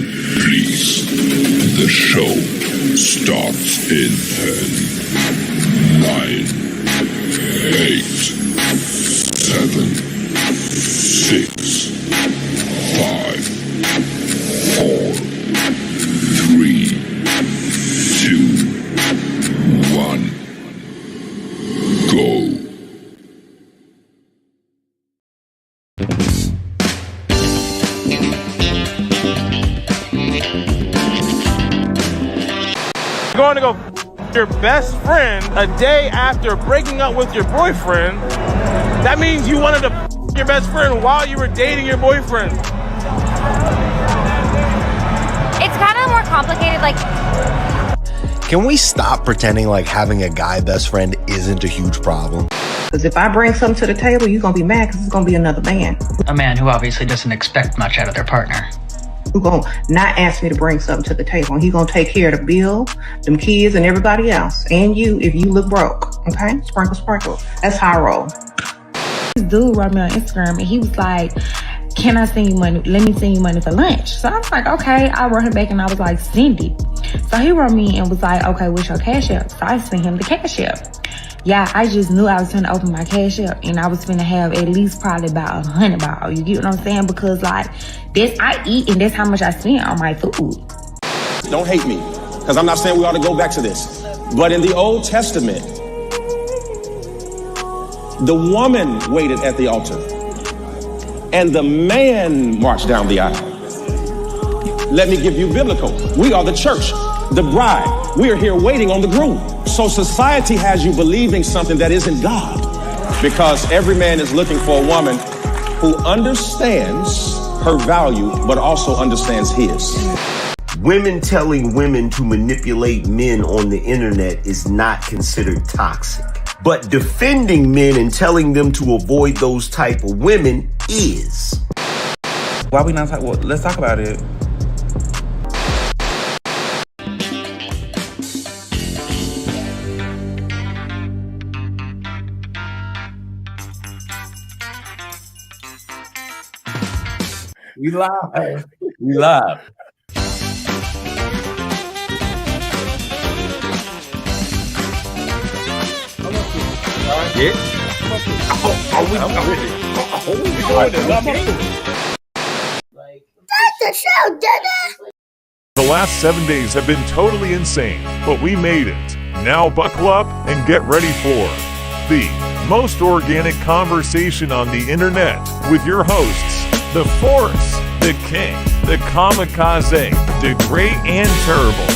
Please, the show starts in 10, 9, 8, 7, 6, 5, 4, 3, 2, 1, go. You're going to go your best friend a day after breaking up with your boyfriend. That means you wanted to your best friend while you were dating your boyfriend. It's kind of more complicated, like... Can we stop pretending like having a guy best friend isn't a huge problem? Because if I bring something to the table, you're going to be mad because it's going to be another man. A man who obviously doesn't expect much out of their partner. Who's going to not ask me to bring something to the table. He's going to take care of the bill, them kids, and everybody else. And you, if you look broke. Okay? Sprinkle, sprinkle. That's how I roll. This dude wrote me on Instagram and he was like, can I send you money? Let me send you money for lunch. So I was like, okay. I wrote him back and I was like, send it. So he wrote me and was like, okay, what's your cash app? So I sent him the cash app. Yeah, I just knew I was going to open my cash app and I was going to have at least probably about $100. You get what I'm saying? Because like, this I eat and that's how much I spend on my food. Don't hate me, because I'm not saying we ought to go back to this. But in the Old Testament, the woman waited at the altar and the man marched down the aisle. Let me give you biblical. We are the church, the bride. We are here waiting on the groom. So society has you believing something that isn't God, because every man is looking for a woman who understands her value, but also understands his. Women telling women to manipulate men on the internet is not considered toxic. But defending men and telling them to avoid those type of women is. Why we not talk? Well, let's talk about it. We live. We live. Yeah. That's the show, Dada! The last 7 days have been totally insane, but we made it. Now buckle up and get ready for the most organic conversation on the internet with your hosts, the Force, the King, the Kamikaze, the Great and Terrible.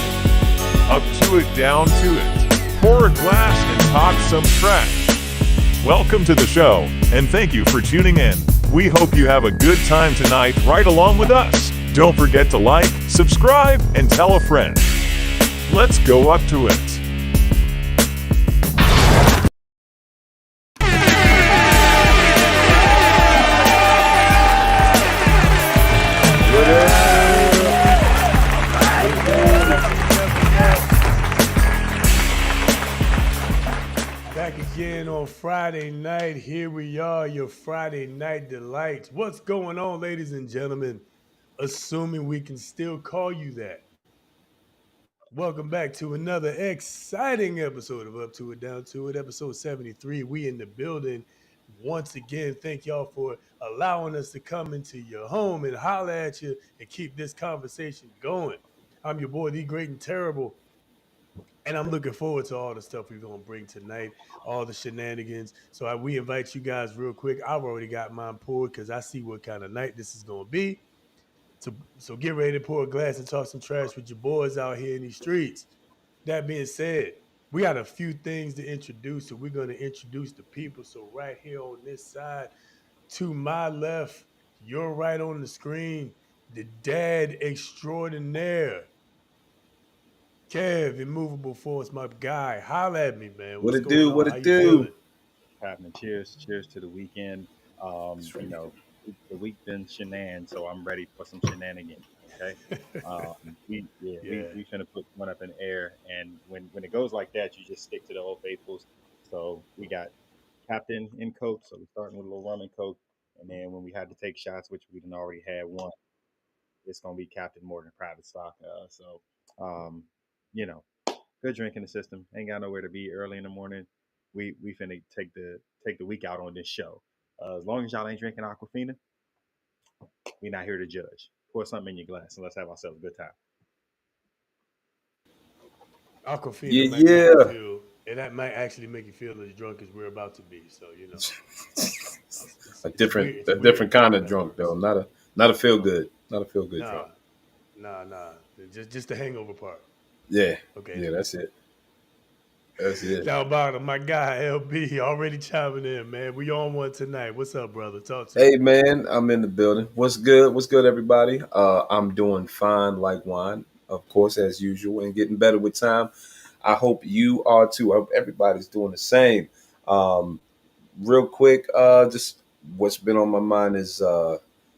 Up to it, down to it. Pour a glass and talk some trash. Welcome to the show, and thank you for tuning in. We hope you have a good time tonight right along with us. Don't forget to like, subscribe, and tell a friend. Let's go up to it. Again on Friday night, here we are, your Friday night delights. What's going on, ladies and gentlemen? Assuming we can still call you that. Welcome back to another exciting episode of Up to It Down to It, episode 73. We in the building once again. Thank y'all for allowing us to come into your home and holler at you and keep this conversation going. I'm your boy, the Great and Terrible. And I'm looking forward to all the stuff we're going to bring tonight, all the shenanigans. So we invite you guys real quick. I've already got mine poured because I see what kind of night this is going to be. So get ready to pour a glass and talk some trash with your boys out here in these streets. That being said, we got a few things to introduce. So we're going to introduce the people. So right here on this side, to my left, you're right on the screen, the dad extraordinaire. Kev, Immovable Force, my guy. Holla at me, man. What it do? What it do? Happening. Cheers to the weekend. You know, the week been shenanigans, so I'm ready for some shenanigans. Okay. We finna put one up in the air, and when it goes like that, you just stick to the old faithfuls. So we got Captain in Coke, so we're starting with a little rum and Coke, and then when we had to take shots, which we done already had one, it's gonna be Captain Morgan private stock. You know, good drink in the system. Ain't got nowhere to be early in the morning. We finna take the week out on this show. As long as y'all ain't drinking Aquafina, we not here to judge. Pour something in your glass and let's have ourselves a good time. Aquafina Yeah, might make you yeah. feel, and that might actually make you feel as drunk as we're about to be. So A it's weird. It's different weird kind how of that drunk works. though. Not a feel good. Not a feel good Nah, drunk. nah. Just the hangover part. Yeah. Okay. Yeah, that's it. That's it. Now, about my guy LB already chiming in, man. We on one tonight. What's up, brother? Talk to me. Hey man, I'm in the building. What's good? What's good, everybody? I'm doing fine like wine, of course, as usual, and getting better with time. I hope you are too. I hope everybody's doing the same. Um, Real quick, just what's been on my mind is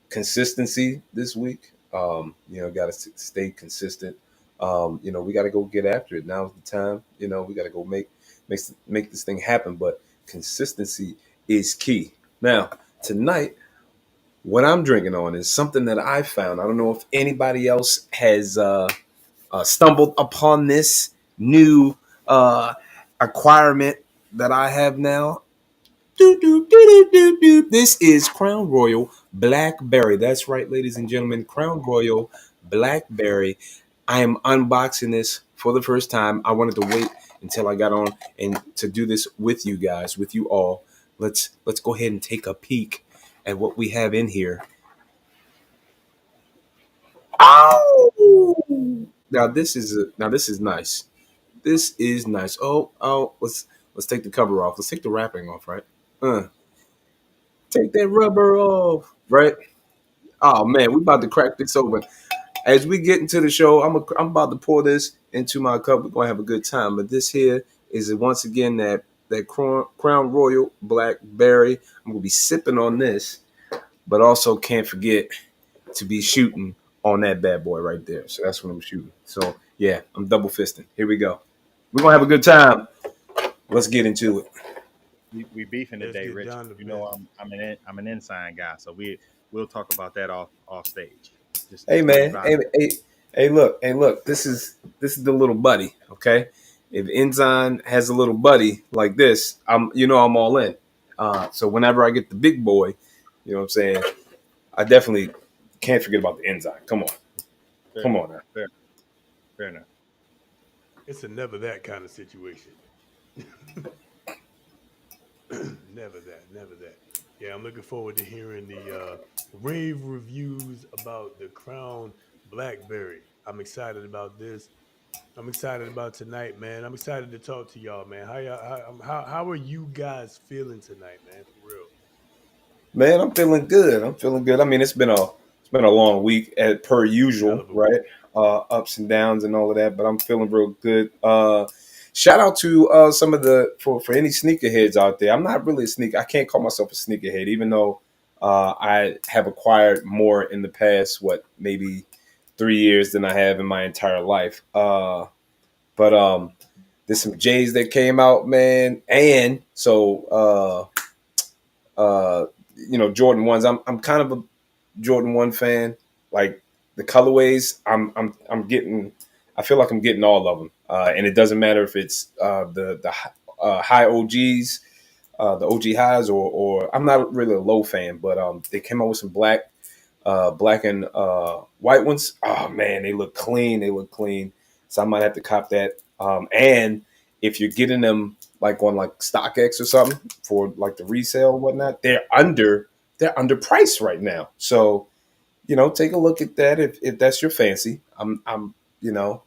consistency this week. Got to stay consistent. We got to go get after it. Now's the time. We got to go make this thing happen. But consistency is key. Now, tonight, what I'm drinking on is something that I found. I don't know if anybody else has stumbled upon this new acquirement that I have now. This is Crown Royal Blackberry. That's right, ladies and gentlemen. Crown Royal Blackberry. I am unboxing this for the first time. I wanted to wait until I got on and to do this with you guys, with you all. Let's go ahead and take a peek at what we have in here. Oh! Now this is nice. This is nice. Oh, let's take the cover off. Let's take the wrapping off, right? Take that rubber off, right? Oh man, we about to crack this open. As we get into the show, I'm about to pour this into my cup. We're gonna have a good time. But this here is once again that Crown Royal Blackberry. I'm gonna be sipping on this, but also can't forget to be shooting on that bad boy right there. So that's what I'm shooting. So yeah, I'm double fisting. Here we go. We're gonna have a good time. Let's get into it. We beefing Let's today, get Rich. down to You know business. I'm an ensign guy, so we'll talk about that off stage. Hey Just know you man, vibe. hey, look. This is the little buddy. Okay, if Enzyme has a little buddy like this, I'm all in. So whenever I get the big boy, you know what I'm saying, I definitely can't forget about the Enzyme. Come on, Fair come enough. on now. Fair enough. It's a never that kind of situation. Never that. Yeah, I'm looking forward to hearing the rave reviews about the Crown Blackberry. I'm excited about this. I'm excited about tonight, man. I'm excited to talk to y'all, man. How are you guys feeling tonight, man? For real. Man, I'm feeling good. I mean, it's been a long week per Hell usual, of a right? week. Ups and downs and all of that, but I'm feeling real good. Shout out to some of the for any sneakerheads out there. I'm not really a sneaker. I can't call myself a sneakerhead, even though I have acquired more in the past, maybe 3 years than I have in my entire life. But there's some J's that came out, man, and so Jordan ones. I'm kind of a Jordan 1 fan. Like the colorways, I'm getting. I feel like I'm getting all of them, and it doesn't matter if it's the high OGs, the OG highs, or I'm not really a low fan, but they came out with some black and white ones. Oh man, they look clean. They look clean. So I might have to cop that. And if you're getting them like on like StockX or something for like the resale and whatnot, they're underpriced right now. So take a look at that if that's your fancy. You know,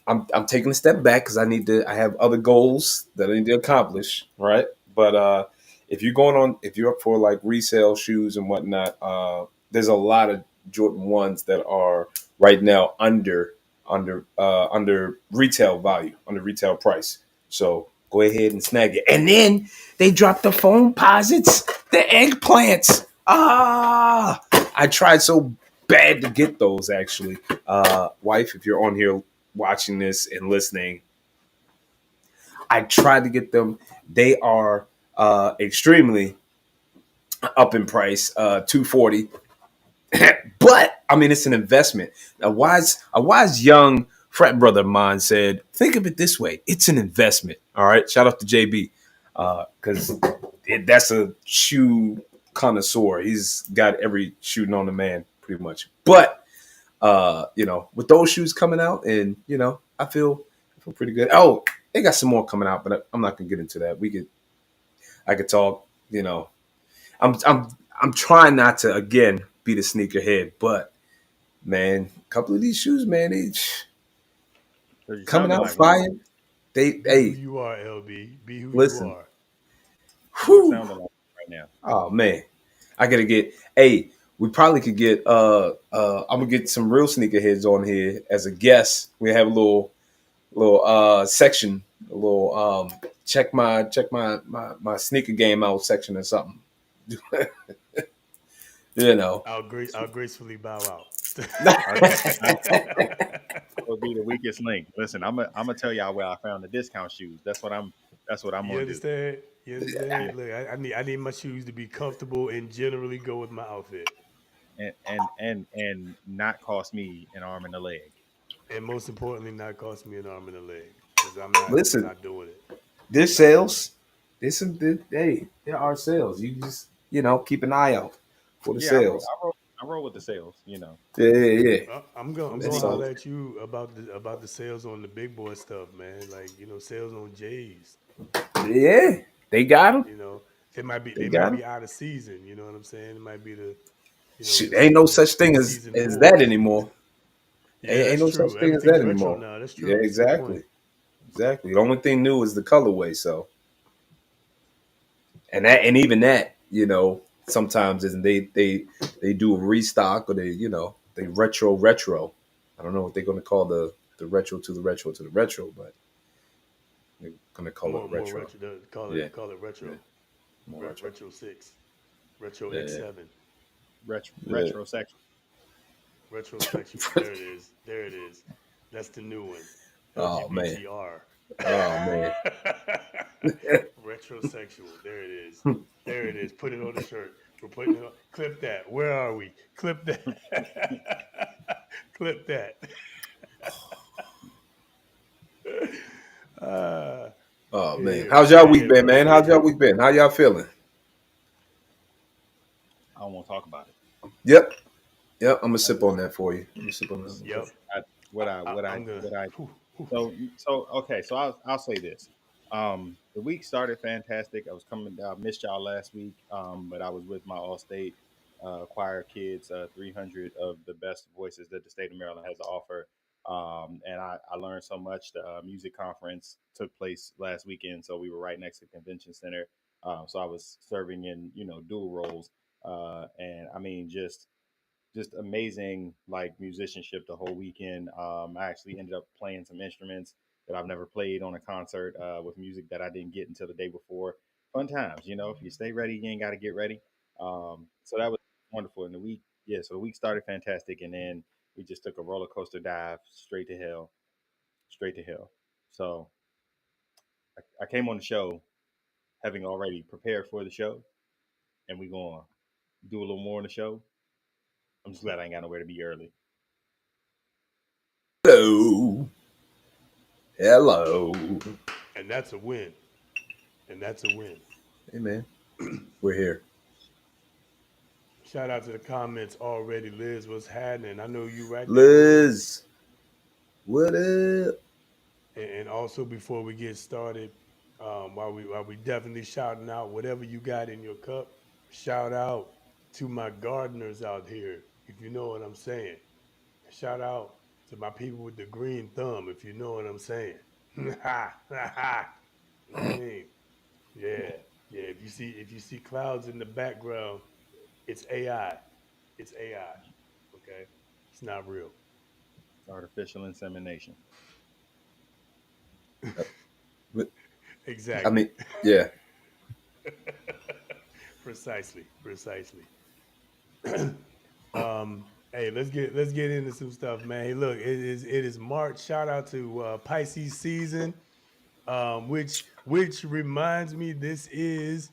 I'm taking a step back because I have other goals that I need to accomplish, right? But if you're up for like resale shoes and whatnot, there's a lot of Jordan 1s that are right now under retail value, under retail price. So go ahead and snag it. And then they dropped the foam posits, the eggplants. I tried so bad to get those actually. Wife, if you're on here watching this and listening, I tried to get them. They are extremely up in price, $240. But I mean, it's an investment. A wise young frat brother of mine said, think of it this way. It's an investment. All right. Shout out to JB. Because that's a shoe connoisseur. He's got every shoe known to man pretty much. But, with those shoes coming out and, I feel pretty good. Oh, they got some more coming out, but I'm not going to get into that. I could talk, I'm trying not to, again, be the sneakerhead, but man, a couple of these shoes, man, they coming out fire. Be who you are, LB. Be who you are. Whew. Sounding like right now. Oh man, I gotta get. Hey, we probably could get. I'm gonna get some real sneakerheads on here as a guest. We have a little section, a little check my sneaker game out section or something. I'll gracefully bow out. Will be the weakest link. Listen, I'm gonna tell y'all where I found the discount shoes. That's what I'm gonna do. You understand? Look, I need my shoes to be comfortable and generally go with my outfit. And not cost me an arm and a leg. And most importantly, not cost me an arm and a leg. Because I'm not doing it. There's sales. There are sales. You just keep an eye out for the sales. I roll with the sales, Yeah. I'm gonna holler at you about the sales on the big boy stuff, man. Like sales on J's. Yeah, they got them. They might be out of season. You know what I'm saying? It might be the. Shit, ain't no such thing as that anymore. Ain't no such thing as that anymore. Now. That's true. Yeah, exactly. The only thing new is the colorway. So, and even that, sometimes isn't they do a restock or they retro. I don't know what they're going to call the retro to the retro to the retro, but they're going to call it retro. Call it retro. Yeah. Retro 6, retro X7, retro section. Retro section. There it is. That's the new one. Oh man. Retrosexual. There it is. Put it on the shirt. We're putting it on. Clip that. Where are we? Clip that. Clip that. Oh man. How's y'all week been, man? How y'all feeling? I don't want to talk about it. Yep. I'm gonna sip on that for you. Yep. I'll say this. The week started fantastic. I missed y'all last week, but I was with my All-State choir kids, 300 of the best voices that the state of Maryland has to offer. And I learned so much. The music conference took place last weekend, so we were right next to the convention center. So I was serving in, dual roles. And I mean, just amazing musicianship the whole weekend. I actually ended up playing some instruments that I've never played on a concert with music that I didn't get until the day before. Fun times, if you stay ready, you ain't got to get ready. So that was wonderful. And so the week started fantastic, and then we just took a roller coaster dive straight to hell. So I came on the show having already prepared for the show, and we're going to do a little more on the show. I'm just glad I ain't got nowhere to be early. Hello. And that's a win. Hey man, we're here. Shout out to the comments already. Liz, what's happening? I know you right there. Liz, what up? And also before we get started, while we definitely shouting out whatever you got in your cup, shout out to my gardeners out here, if you know what I'm saying. Shout out to my people with the green thumb, if you know what I'm saying. You know what I mean? Yeah. If you see clouds in the background, it's AI. Okay, it's not real. Artificial insemination. Exactly. I mean, yeah. Precisely. Hey, let's get into some stuff, man. Hey, look, it is March. Shout out to Pisces season, which reminds me, this is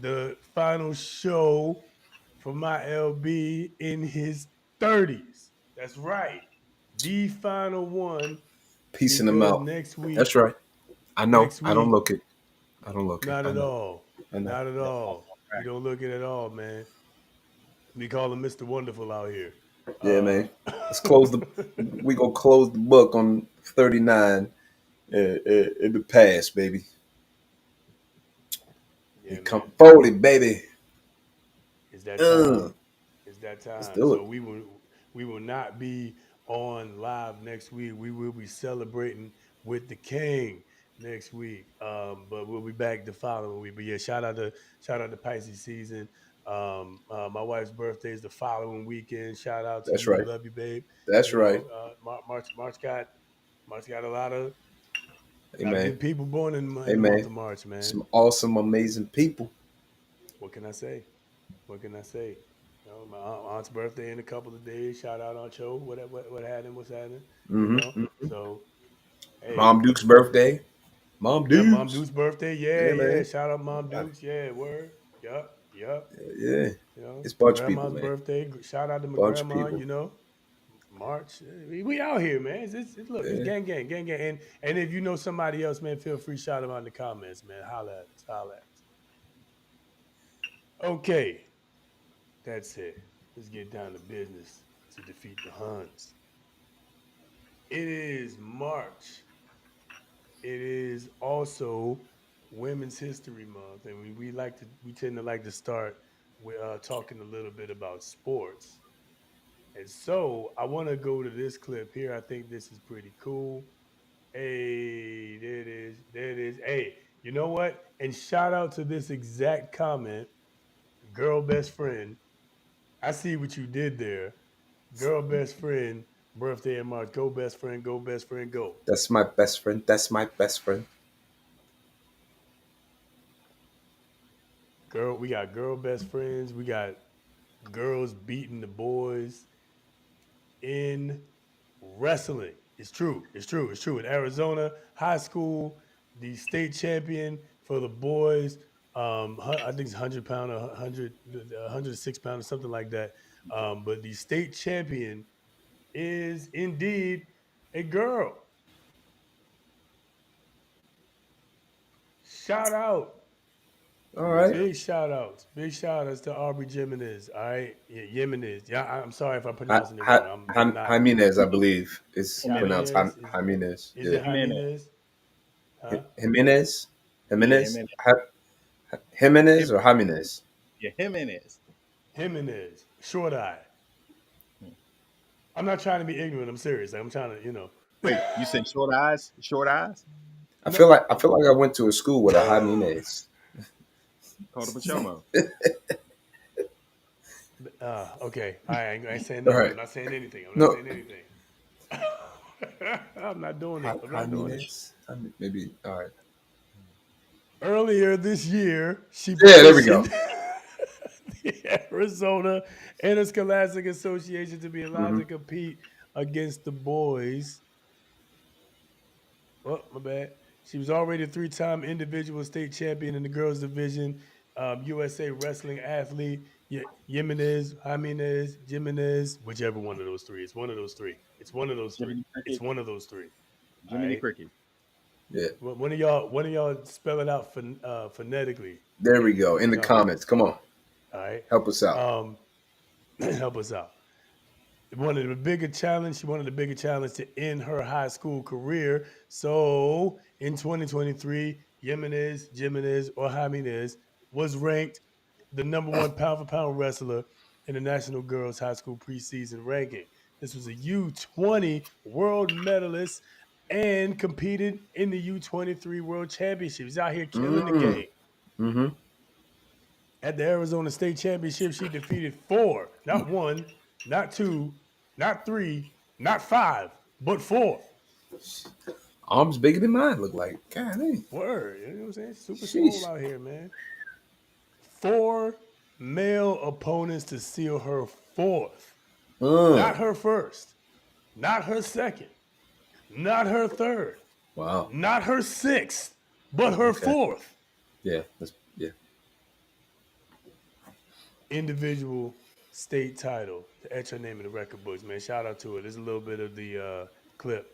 the final show for my LB in his 30s. That's right. The final one. Piecing them Because out. next week. That's right. I know. Next I don't week. look it. I don't look it. Not I at know. all. I know. Not at all. You don't look it at all, man. We call him Mr. Wonderful out here. Yeah, man. Let's close the. We gonna close the book on 39 in the past, baby. Yeah, Come man. 40, baby. It's that time. It's that time. Let's do it. So we will not be on live next week. We will be celebrating with the King next week. But we'll be back the following week. But yeah, shout out to Pisces season. My wife's birthday is the following weekend. Shout out to That's you. right. Love you, babe. That's right. March got a lot of Hey, man. good people born in Hey, the month man. of March, man. Some awesome, amazing people. What can I say? What can I say? You know, my aunt's birthday in a couple of days. Shout out Aunt Cho. What happened? What's happening? Mm-hmm, You know. So, hey, Mom Duke's birthday. Mom Duke's. Mom Duke's birthday. Yeah, man. Shout out Mom Duke's. Yeah, word. Yup. Yeah. You know, It's a bunch of grandma's people, man. birthday. Shout out to my Bunch of grandma. people. You know, March. We out here, man. Look, it's gang. And if you know somebody else, man, feel free to shout them out in the comments, man. Holla at us. Okay. That's it. Let's get down to business to defeat the Huns. It is March. It is also Women's History Month, and we tend to like to start with talking a little bit about sports. And so I want to go to this clip here. I think this is pretty cool. Hey, there it is. There it is. Hey, you know what? And shout out to this exact comment, girl best friend. I see what you did there. Girl best friend, birthday in March. Go best friend, go best friend, go. That's my best friend. That's my best friend. Girl, we got girl best friends. We got girls beating the boys in wrestling. It's true. In Arizona high school, the state champion for the boys, I think it's 100 pound or 106 pound or something like that. But the state champion is indeed a girl. Shout out. All right. Big shout outs to Aubrey Jimenez. All right. Yeah, Jimenez. Yeah, I'm sorry if I'm pronouncing it wrong. I'm not. Jimenez, I believe. It's pronounced Jimenez. Is it Jimenez? Huh? Jimenez? Jimenez? Yeah, Jimenez or Jimenez? Yeah, Jimenez. Jimenez. Short eye. I'm not trying to be ignorant. I'm serious. I'm trying to, Wait, you said short eyes? Short eyes? I feel like I went to a school with a Jimenez. Called him a chomo. Okay. All right. I ain't saying nothing. Right. I'm not saying anything. I'm not doing it. Maybe. All right. Earlier this year, she there we go. The Arizona Interscholastic Association to be allowed to compete against the boys. Oh, my bad. She was already a 3-time individual state champion in the girls division. USA wrestling athlete, Jimenez, whichever one of those three. It's one of those three. Jiminy Cricket. Yeah. One of y'all spell it out phonetically. There we go. In the comments. Come on. All right. Help us out. Help us out. She wanted the bigger challenge to end her high school career. So in 2023, Jimenez was ranked the number 1 pound for pound wrestler in the National Girls High School preseason ranking. This was a U20 world medalist and competed in the U23 World Championships. Out here killing the game. Mm-hmm. At the Arizona State Championship, she defeated 4, not 1, not 2, not 3, not 5, but 4. Arms bigger than mine, look like. God dang. Word. You know what I'm saying? Super small out here, man. 4 male opponents to seal her 4th. Not her 1st. Not her 2nd. Not her 3rd. Wow. Not her 6th, but her 4th. Yeah. Individual state title to etch her name in the record books, man. Shout out to her. There's a little bit of the clip.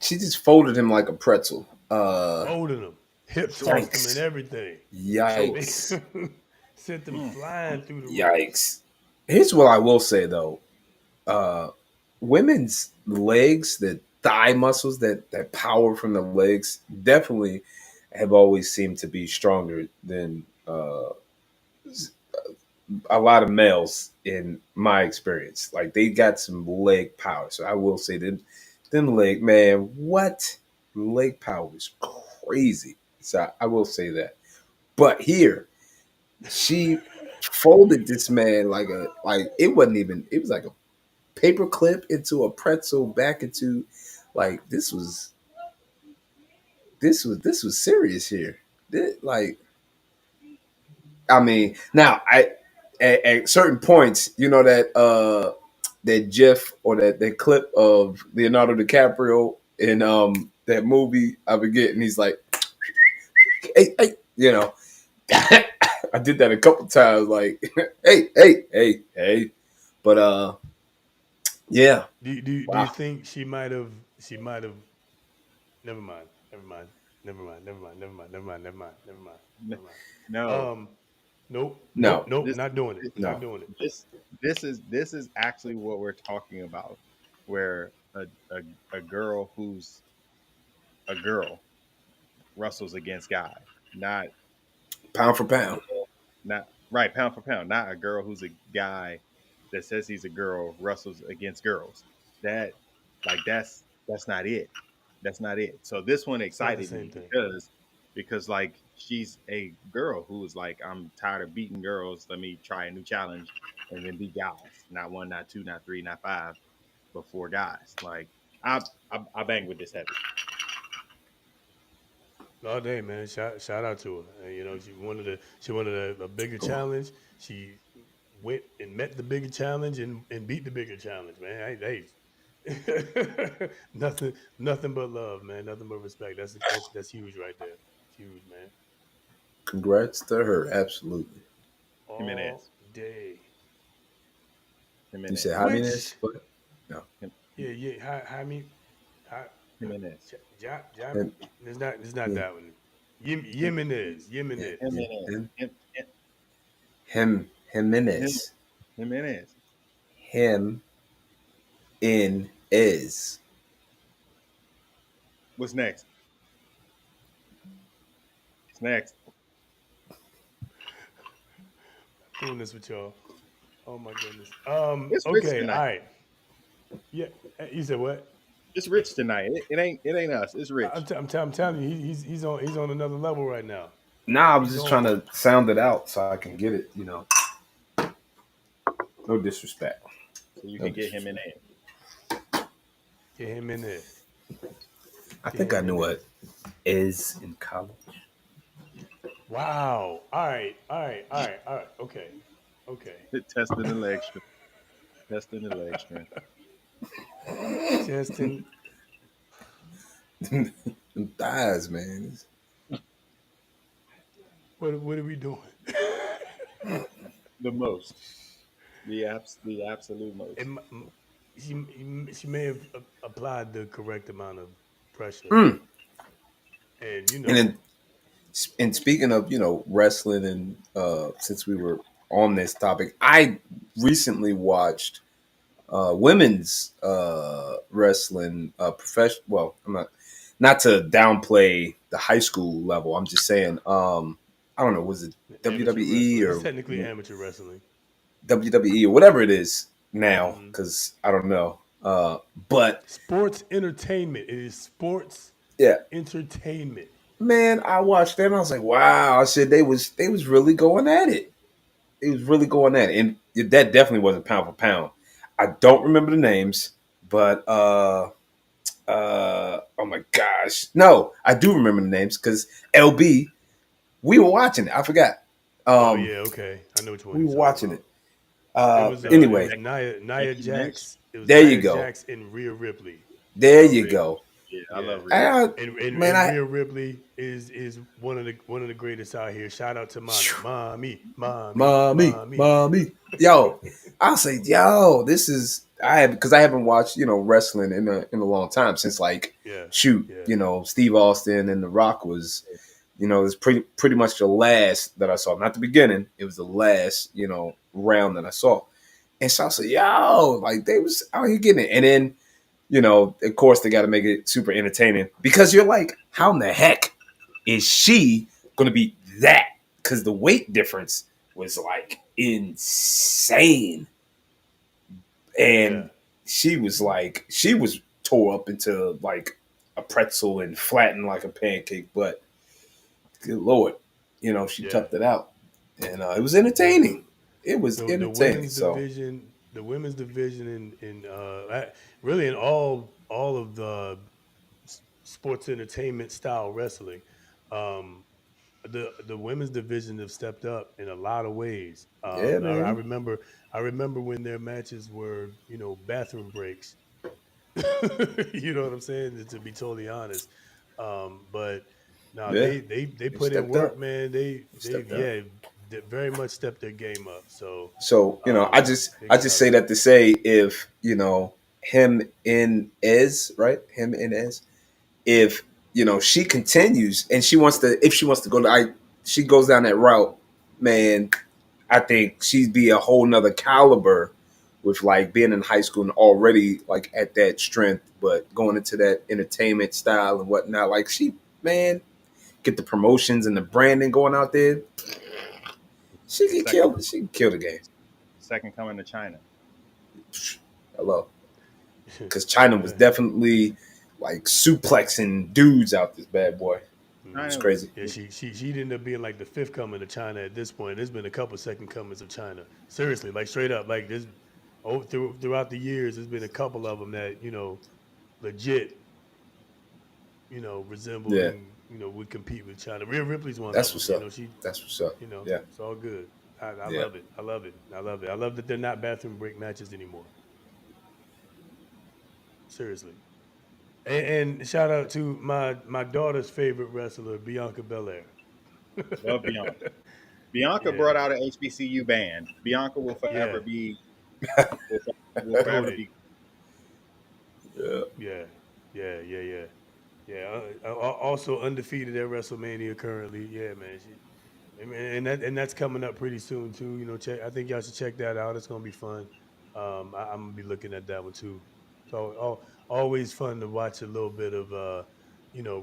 She just folded him like a pretzel. Folded him, hip tossed him, and everything. Yikes! Sent them flying through the roof. Yikes! Here's what I will say though: women's legs, the thigh muscles, that power from the legs, definitely have always seemed to be stronger than a lot of males in my experience. Like they got some leg power. So I will say that them leg, man, what leg power is crazy. So I will say that. But here, she folded this man like it wasn't even, it was like a paper clip into a pretzel back into, like this was serious here. Like, I mean, now at certain points, you know that that GIF or that clip of Leonardo DiCaprio in that movie I forget, and he's like, hey, you know, I did that a couple times, like, hey, but yeah. Do you think she might have? Never mind. No. Nope. No. Not doing it. No. Not doing it. This is actually what we're talking about, where a girl who's a girl wrestles against guy, not pound for pound. Not right, pound for pound. Not a girl who's a guy that says he's a girl wrestles against girls. That's not it. That's not it. So this one excited me because like she's a girl who is like, I'm tired of beating girls. Let me try a new challenge and then beat guys. Not one, not two, not three, not five, but four guys. Like I bang with this heavy. All day, man. Shout out to her. You know, she wanted a bigger challenge. She went and met the bigger challenge and beat the bigger challenge, man. Hey, nothing but love, man. Nothing but respect. That's huge right there. It's huge, man. Congrats to her, absolutely. All day. You said happiness? No. Yeah. Jimenez. It's not that one. Jimenez. Jimenez. Him in is. What's next? What's next? Doing this with y'all. Oh my goodness. It's Rich Okay, all tonight. right. Yeah, you said what? It's Rich tonight. It ain't us. It's Rich. I'm telling you, he's on another level right now. Nah, I was just trying to sound it out so I can get it, you know. No disrespect. So you can get him in there. Get him in there. I think I knew what is in college. Wow. All right. Okay. Testing the leg strength. Testing. Them thighs, man. What are we doing? The most. The absolute most. She may have applied the correct amount of pressure. And you know. And speaking of, you know, wrestling, and since we were on this topic, I recently watched women's wrestling professional. Well, I'm not to downplay the high school level. I'm just saying. I don't know. Was it WWE or it's technically amateur wrestling? WWE or whatever it is now, because I don't know. But sports entertainment. It is sports. Yeah. Entertainment. Man, I watched that and I was like, wow. I said they was really going at it. It was really going at it. And that definitely wasn't pound for pound. I don't remember the names, but oh my gosh. No, I do remember the names because LB, we were watching it. I forgot. Oh yeah, okay. I know which one. We were watching it. Anyway. It was Nia Jax. It was there Nia you go. Jax and Rhea Ripley. There you go. Yeah, I love Rhea. And Rhea Ripley is one of the greatest out here. Shout out to mommy. Yo, I'll say, yo, this is because I haven't watched wrestling in a long time since Steve Austin and The Rock was it was pretty much the last that I saw, not the beginning. It was the last round that I saw, and so I said, yo, like they was out here getting it, and then. Of course, they got to make it super entertaining because you're like, how in the heck is she going to be that? Because the weight difference was like insane. And she was tore up into like a pretzel and flattened like a pancake. But good Lord, she toughed it out. And it was entertaining. It was entertaining. The women's division in really in all of the sports entertainment style wrestling, the women's division have stepped up in a lot of ways. Man. I remember when their matches were bathroom breaks. You know what I'm saying? To be totally honest, but no, they put in work, up. Man. They very much stepped their game up. So I just say that to say if him and Ez, if she continues and she wants to go she goes down that route, man, I think she'd be a whole nother caliber with like being in high school and already like at that strength, but going into that entertainment style and whatnot, like she get the promotions and the branding going out there. She can kill the game. Second coming to China. Hello. Because China was definitely like suplexing dudes out this bad boy. It's crazy. Yeah, she'd end up being like the fifth coming to China at this point. There's been a couple second comings of China. Seriously, like straight up, like this throughout the years, there's been a couple of them that legit, resemble. Yeah. Would compete with China. Rhea Ripley's one. That's of what's them. up. That's what's up. Yeah. It's all good. I love it. I love it. I love it. I love that they're not bathroom break matches anymore. Seriously. And shout out to my daughter's favorite wrestler, Bianca Belair. Love Bianca. Bianca brought out an HBCU band. Bianca will forever be. Will forever be. Yeah. Also undefeated at WrestleMania currently. Yeah, man. And that's coming up pretty soon too. I think y'all should check that out. It's gonna be fun. I'm gonna be looking at that one too. So always fun to watch a little bit of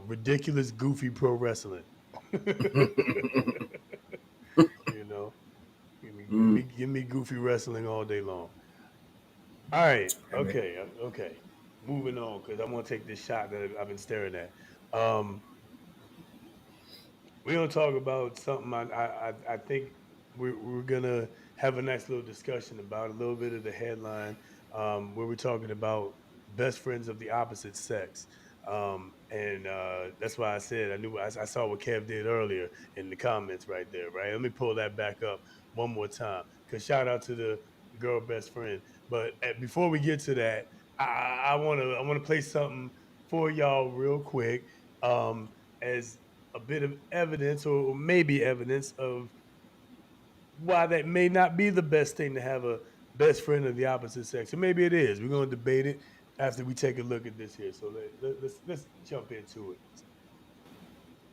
ridiculous, goofy pro wrestling. Give me goofy wrestling all day long. All right. Okay. Moving on, because I'm gonna take this shot that I've been staring at. We're gonna talk about something I think we're gonna have a nice little discussion about, a little bit of the headline, where we're talking about best friends of the opposite sex. And that's why I said I saw what Kev did earlier in the comments right there, right? Let me pull that back up one more time, because shout out to the girl best friend. But before we get to that, I want to play something for y'all real quick, as a bit of evidence, or maybe evidence of why that may not be the best thing to have a best friend of the opposite sex. Or maybe it is. We're going to debate it after we take a look at this here. So let's jump into it.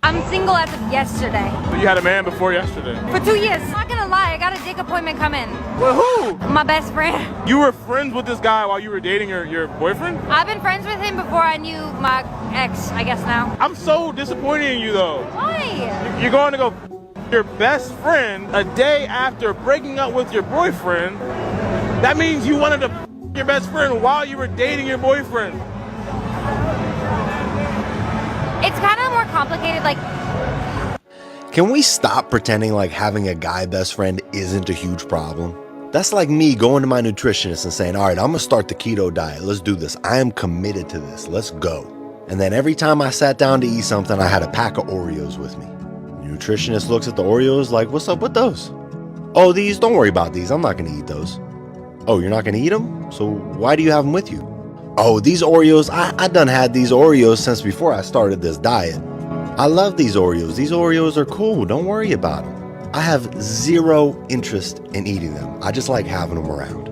I'm single as of yesterday. So you had a man before yesterday? For 2 years. I'm not gonna gonna lie, I got a dick appointment coming. With who? My best friend. You were friends with this guy while you were dating your boyfriend? I've been friends with him before I knew my ex, I guess now. I'm so disappointed in you though. Why? You're going to go your best friend a day after breaking up with your boyfriend. That means you wanted to your best friend while you were dating your boyfriend. It's kind of more complicated, like. Can we stop pretending like having a guy best friend isn't a huge problem? That's like me going to my nutritionist and saying, all right, I'm gonna start the keto diet. Let's do this. I am committed to this. Let's go. And then every time I sat down to eat something, I had a pack of Oreos with me. The nutritionist looks at the Oreos like, what's up with those? Oh, these, don't worry about these. I'm not gonna eat those. Oh, you're not gonna eat them? So why do you have them with you? Oh, these Oreos, I done had these Oreos since before I started this diet. I love these Oreos. These Oreos are cool. Don't worry about them. I have zero interest in eating them. I just like having them around.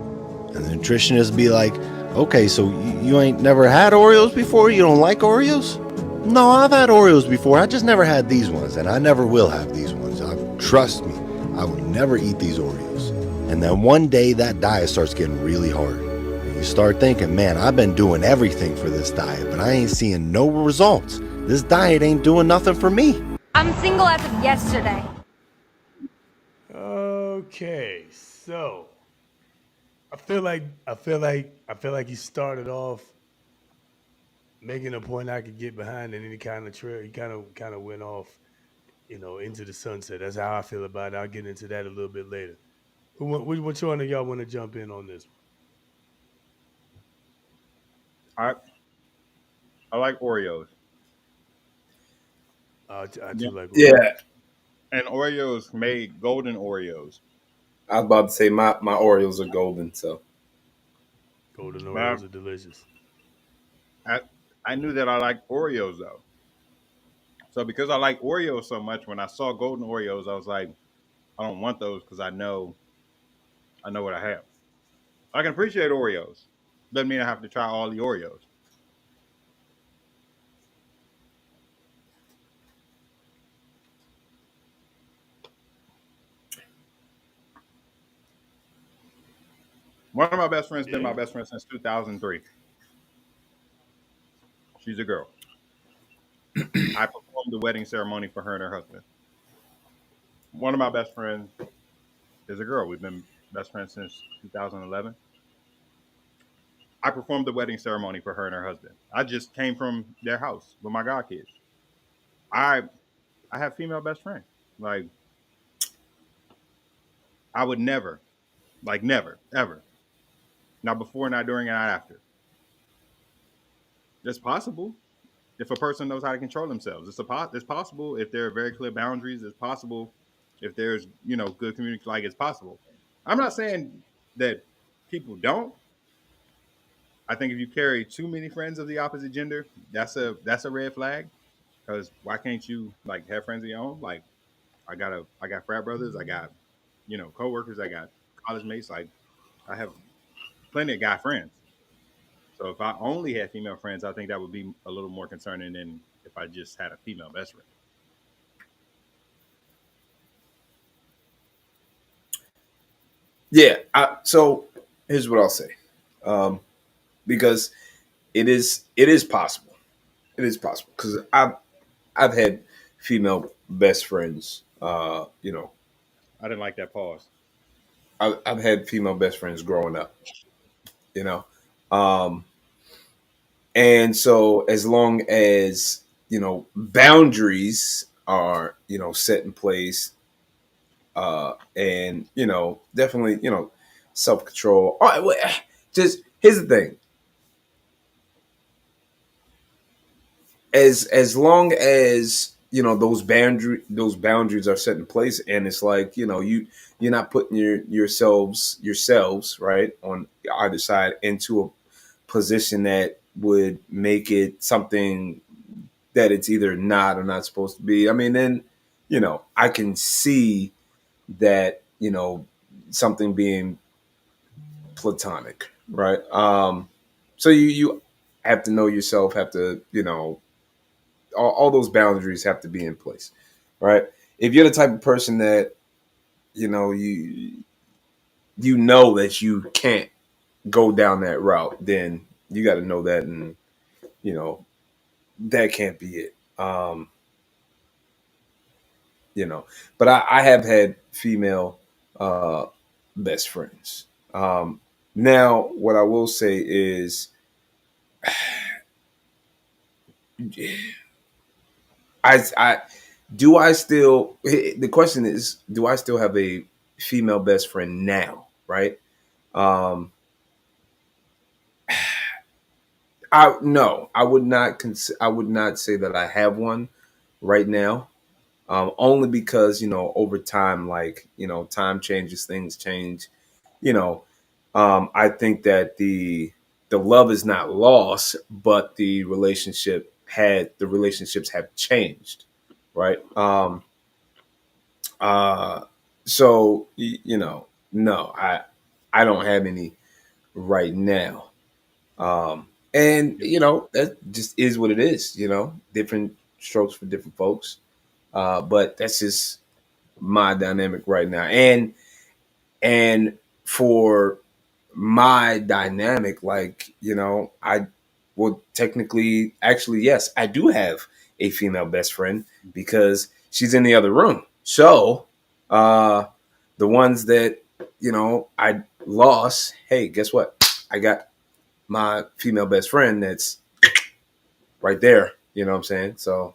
And the nutritionist be like, okay, so you ain't never had Oreos before? You don't like Oreos? No, I've had Oreos before. I just never had these ones, and I never will have these ones. Trust me, I will never eat these Oreos. And then one day that diet starts getting really hard. And you start thinking, man, I've been doing everything for this diet, but I ain't seeing no results. This diet ain't doing nothing for me. I'm single as of yesterday. Okay, so I feel like you started off making a point I could get behind, and then he kind of went off, into the sunset. That's how I feel about it. I'll get into that a little bit later. Which one of y'all want to jump in on this I like Oreos. I do like Oreos. Yeah. And Oreos made golden Oreos. I was about to say my Oreos are golden, so. Golden Oreos are delicious. I knew that I liked Oreos though. So because I like Oreos so much, when I saw golden Oreos, I was like, I don't want those because I know what I have. I can appreciate Oreos. Doesn't mean I have to try all the Oreos. One of my best friends been my best friend since 2003. She's a girl. I performed the wedding ceremony for her and her husband. One of my best friends is a girl. We've been best friends since 2011. I performed the wedding ceremony for her and her husband. I just came from their house with my godkids. I have female best friends. Like, I would never, ever. Not before, not during, and not after. It's possible if a person knows how to control themselves. It's possible if there are very clear boundaries. It's possible if there's, good communication. Like, it's possible. I'm not saying that people don't. I think if you carry too many friends of the opposite gender, that's a red flag. Because why can't you have friends of your own? Like, I got frat brothers. I got, coworkers. I got college mates. Like, I have plenty of guy friends. So if I only had female friends, I think that would be a little more concerning than if I just had a female best friend. Yeah. So here's what I'll say, because it is possible. It is possible because I've had female best friends. I didn't like that pause. I've had female best friends growing up. And so as long as boundaries are set in place, and definitely self-control. All right, well, just here's the thing. As long as those boundaries are set in place, and it's like you're not putting yourselves right on either side into a position that would make it something that it's either not or not supposed to be. I mean, then I can see that something being platonic, right? So you have to know yourself, have to all those boundaries have to be in place, right? If you're the type of person that you know, you know that you can't go down that route, then you got to know that, and you know that can't be it. You know, but I have had female best friends. Now, what I will say is, I do I still. The question is, do I still have a female best friend now? Right? Um, I no, I would not. I would not say that I have one right now. Only because over time, like time changes, things change. You know, I think that the love is not lost, but the relationships have changed, right? Uh, so no, I don't have any right now. And that just is what it is. Different strokes for different folks. But that's just my dynamic right now. And for my dynamic, like, I would technically, actually, yes, I do have a female best friend because she's in the other room. So, the ones that, I lost, hey, guess what? I got my female best friend that's right there. You know what I'm saying? So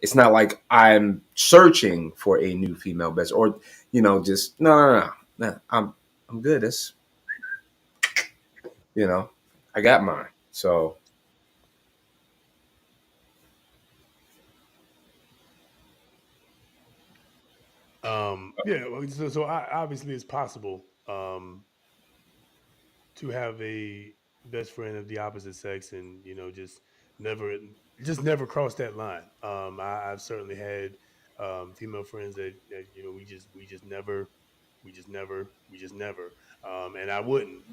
it's not like I'm searching for a new female best, or just no. I'm good. That's I got mine. So Yeah, well, so obviously it's possible to have a best friend of the opposite sex, and never never cross that line. I've certainly had female friends that we just never, and I wouldn't,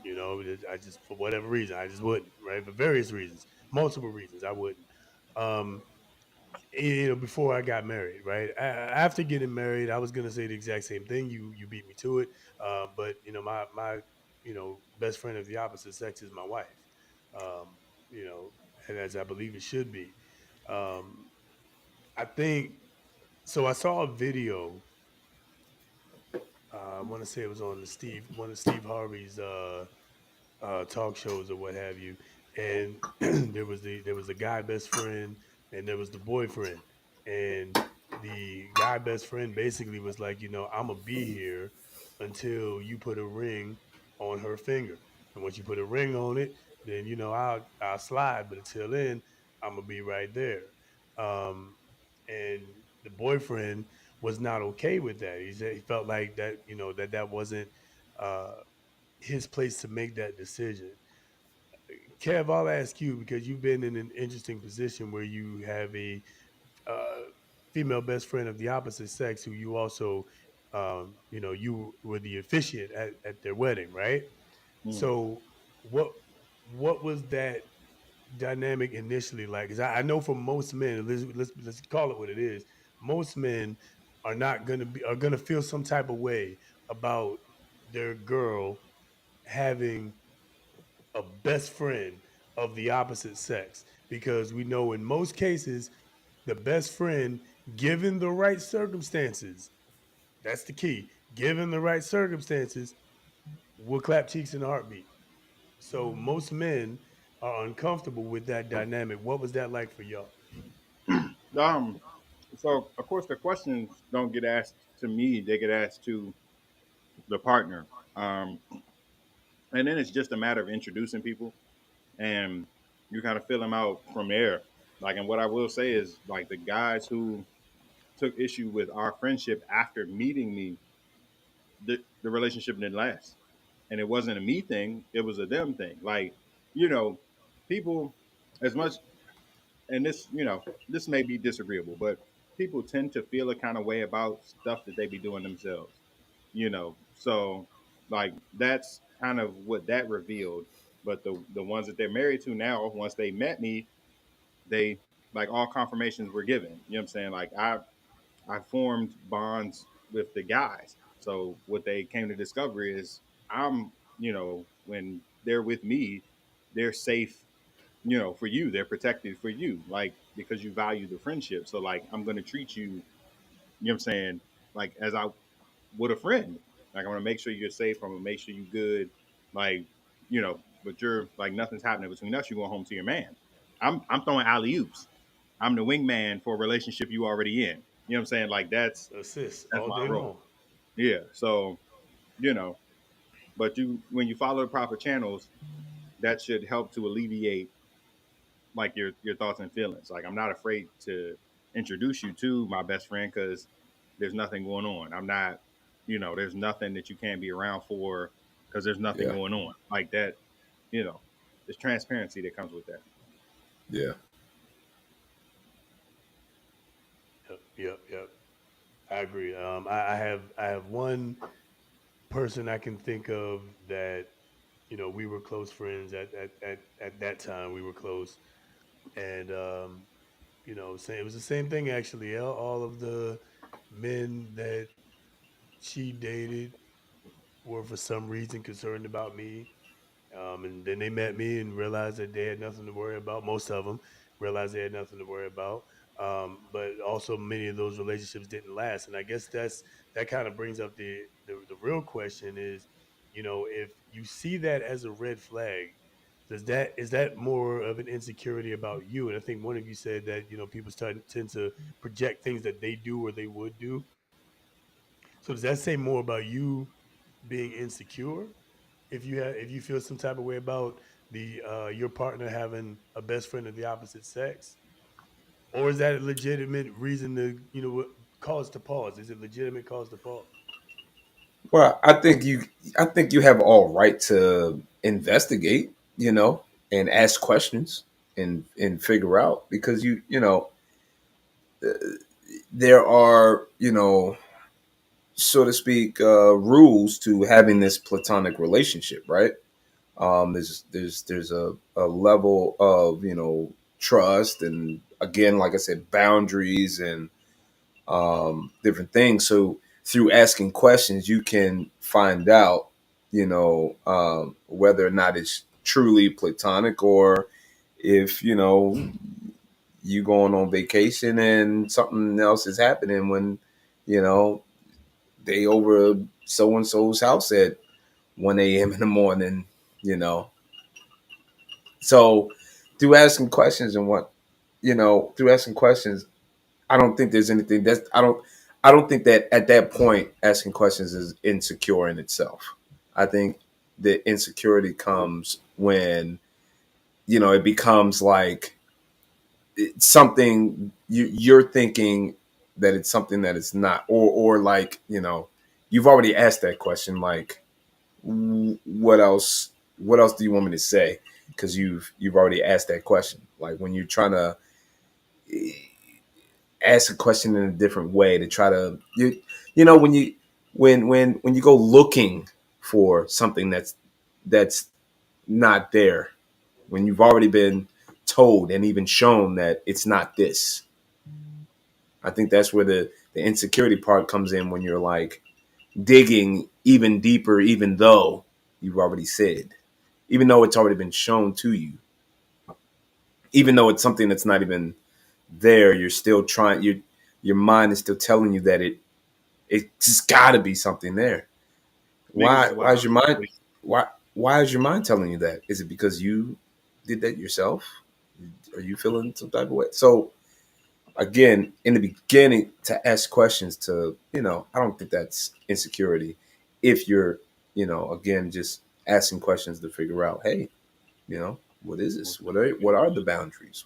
I just, for whatever reason, I just wouldn't, right? For various reasons, multiple reasons, I wouldn't. Um, before I got married, right? After getting married, I was gonna say the exact same thing. You beat me to it. But my best friend of the opposite sex is my wife. Um, you know, and as I believe it should be. Um, I think so. I saw a video. I want to say it was on one of Steve Harvey's talk shows or what have you. And there was the guy best friend, and there was the boyfriend. And the guy best friend basically was like, I'm gonna be here until you put a ring on her finger. And once you put a ring on it, then I'll slide. But until then, I'm gonna be right there. Um, and the boyfriend was not okay with that. He said he felt like that, that wasn't uh, his place to make that decision. Kev, I'll ask you because you've been in an interesting position where you have a uh, female best friend of the opposite sex who you also, you were the officiant at their wedding, right? Mm. So, what was that dynamic initially like? Because I know for most men, let's call it what it is. Most men are gonna feel some type of way about their girl having a best friend of the opposite sex, because we know in most cases the best friend, given the right circumstances, that's the key, given the right circumstances, will clap cheeks in a heartbeat. So most men are uncomfortable with that dynamic. What was that like for y'all? Um, so of course the questions don't get asked to me; they get asked to the partner. And then it's just a matter of introducing people, and you kind of fill them out from there. Like, and what I will say is, like, the guys who took issue with our friendship after meeting me, the relationship didn't last, and it wasn't a me thing; it was a them thing. Like, you know, people, as much, and this may be disagreeable, but people tend to feel a kind of way about stuff that they be doing themselves. So like that's kind of what that revealed. But the ones that they're married to now, once they met me, they, like, all confirmations were given. You know what I'm saying? Like I formed bonds with the guys. So what they came to discover is I'm, when they're with me, they're safe, for you. They're protected for you, like because you value the friendship. So like I'm gonna treat you, what I'm saying, like as I would a friend. Like I'm gonna make sure you're safe. I'm gonna make sure you're good. Like, but you're like nothing's happening between us. You're going home to your man. I'm throwing alley oops. I'm the wingman for a relationship you already in. You know what I'm saying? Like Assist that's all my day role. long. Yeah. So, you know, but when you follow the proper channels, that should help to alleviate like your thoughts and feelings. Like I'm not afraid to introduce you to my best friend because there's nothing going on. I'm not, there's nothing that you can't be around for because there's nothing Yeah. going on like that. There's transparency that comes with that. Yeah. Yep. I agree. I have one person I can think of that we were close friends at that time. We were close, and it was the same thing actually. All of the men that she dated were for some reason concerned about me. And then they met me and realized that they had nothing to worry about. Most of them realized they had nothing to worry about. But also many of those relationships didn't last. And I guess that kind of brings up the real question is, if you see that as a red flag, is that more of an insecurity about you? And I think one of you said that, people tend to project things that they do or they would do. So does that say more about you being insecure? If you feel some type of way about the your partner having a best friend of the opposite sex, or is that a legitimate reason to cause to pause? Is it legitimate cause to pause? Well, I think you have all right to investigate, and ask questions and figure out because there are, so to speak, rules to having this platonic relationship, right? There's a level of trust and again, like I said, boundaries and different things. So through asking questions, you can find out, whether or not it's truly platonic or if you going on vacation and something else is happening when you know they over so and so's house at 1 a.m. in the morning. You know, so through asking questions and through asking questions, I don't think there's anything I don't think that at that point asking questions is insecure in itself. I think the insecurity comes when it becomes like it's something you're thinking that it's something that it's not, or like you've already asked that question, like what else do you want me to say, because you've already asked that question, like when you're trying to ask a question in a different way to try to when you go looking for something that's not there, when you've already been told and even shown that it's not this. I think that's where the insecurity part comes in, when you're like digging even deeper, even though you've already said, even though it's already been shown to you, even though it's something that's not even there, you're still trying. Your mind is still telling you that it just got to be something there. Niggas Why? is Why is wild. your mind? Why is your mind telling you that? Is it because you did that yourself? Are you feeling some type of way? So again, in the beginning, to ask questions, to I don't think that's insecurity. If you're again, just asking questions to figure out, hey, what is this? What are the boundaries?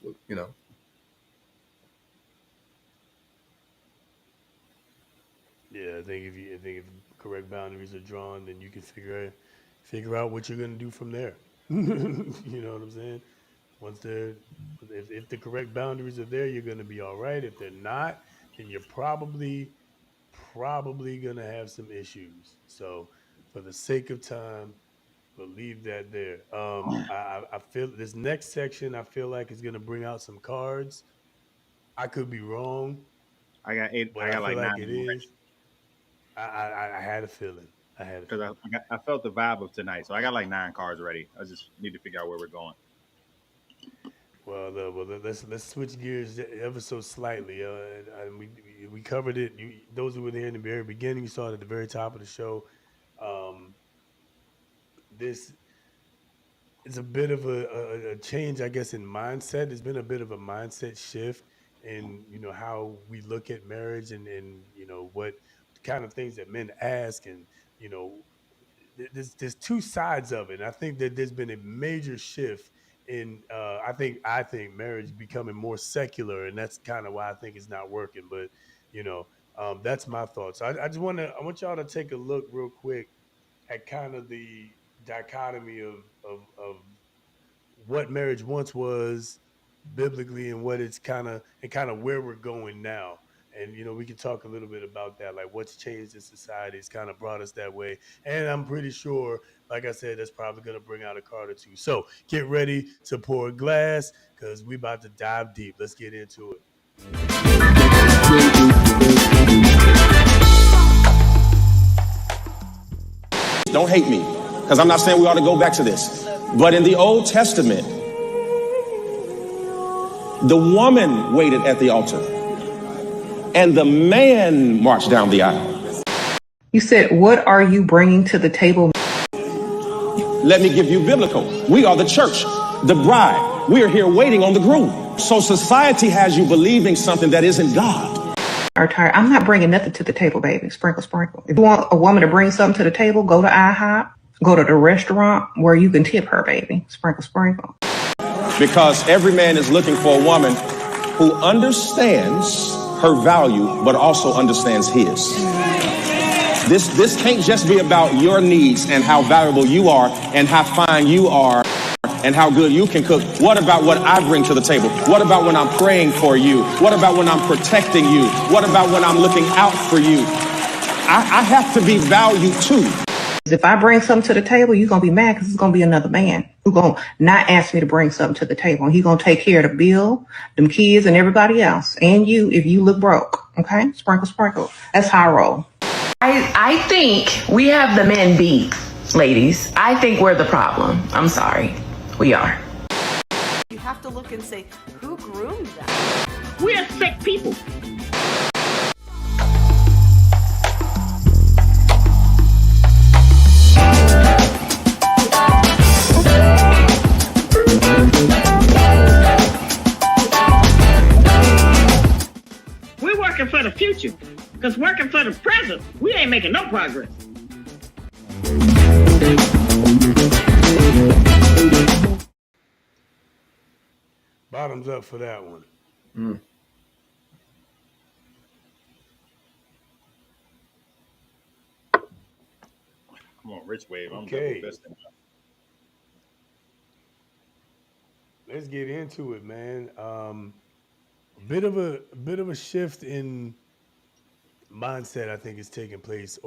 Yeah, I think if correct boundaries are drawn, then you can figure out what you're gonna do from there. You know what I'm saying? Once they're if the correct boundaries are there, you're gonna be all right. If they're not, then you're probably gonna have some issues. So for the sake of time, we'll leave that there. I feel this next section, I feel like is gonna bring out some cards. I could be wrong, I got eight. but I I got feel like nine like it already. is. I had a feeling. Because I felt the vibe of tonight, so I got like 9 cards ready. I just need to figure out where we're going. Well, let's switch gears ever so slightly. And we covered it. Those who were there in the very beginning, you saw it at the very top of the show. This is a bit of a change, I guess, in mindset. There's been a bit of a mindset shift in how we look at marriage and what kind of things that men ask, and there's two sides of it. And I think that there's been a major shift in I think marriage becoming more secular, and that's kind of why I think it's not working. But that's my thoughts. I want y'all to take a look real quick at kind of the dichotomy of what marriage once was biblically and what it's kind of where we're going now. And we can talk a little bit about that, like what's changed in society has kind of brought us that way. And I'm pretty sure, like I said, that's probably going to bring out a card or two. So get ready to pour a glass because we about to dive deep. Let's get into it. Don't hate me, because I'm not saying we ought to go back to this. But in the Old Testament, the woman waited at the altar, and the man marched down the aisle. You said, what are you bringing to the table? Let me give you biblical. We are the church, the bride. We are here waiting on the groom. So society has you believing something that isn't God. I'm not bringing nothing to the table, baby. Sprinkle, sprinkle. If you want a woman to bring something to the table, go to IHOP, go to the restaurant where you can tip her, baby. Sprinkle, sprinkle. Because every man is looking for a woman who understands her value, but also understands his. This can't just be about your needs and how valuable you are and how fine you are and how good you can cook. What about what I bring to the table? What about when I'm praying for you? What about when I'm protecting you? What about when I'm looking out for you? I have to be valued too. If I bring something to the table, you're going to be mad because it's going to be another man who's going to not ask me to bring something to the table. He's going to take care of the bill, them kids, and everybody else. And you, if you look broke. Okay? Sprinkle, sprinkle. That's how I roll. I think we have the men beat, ladies. I think we're the problem. I'm sorry. We are. You have to look and say, who groomed them? We are sick people. We're working for the future, because working for the present, we ain't making no progress. Bottoms up for that one. Come on, Rich Wave. I'm Okay. double fisting. Let's get into it, man. A bit of a shift in mindset, I think, is taking place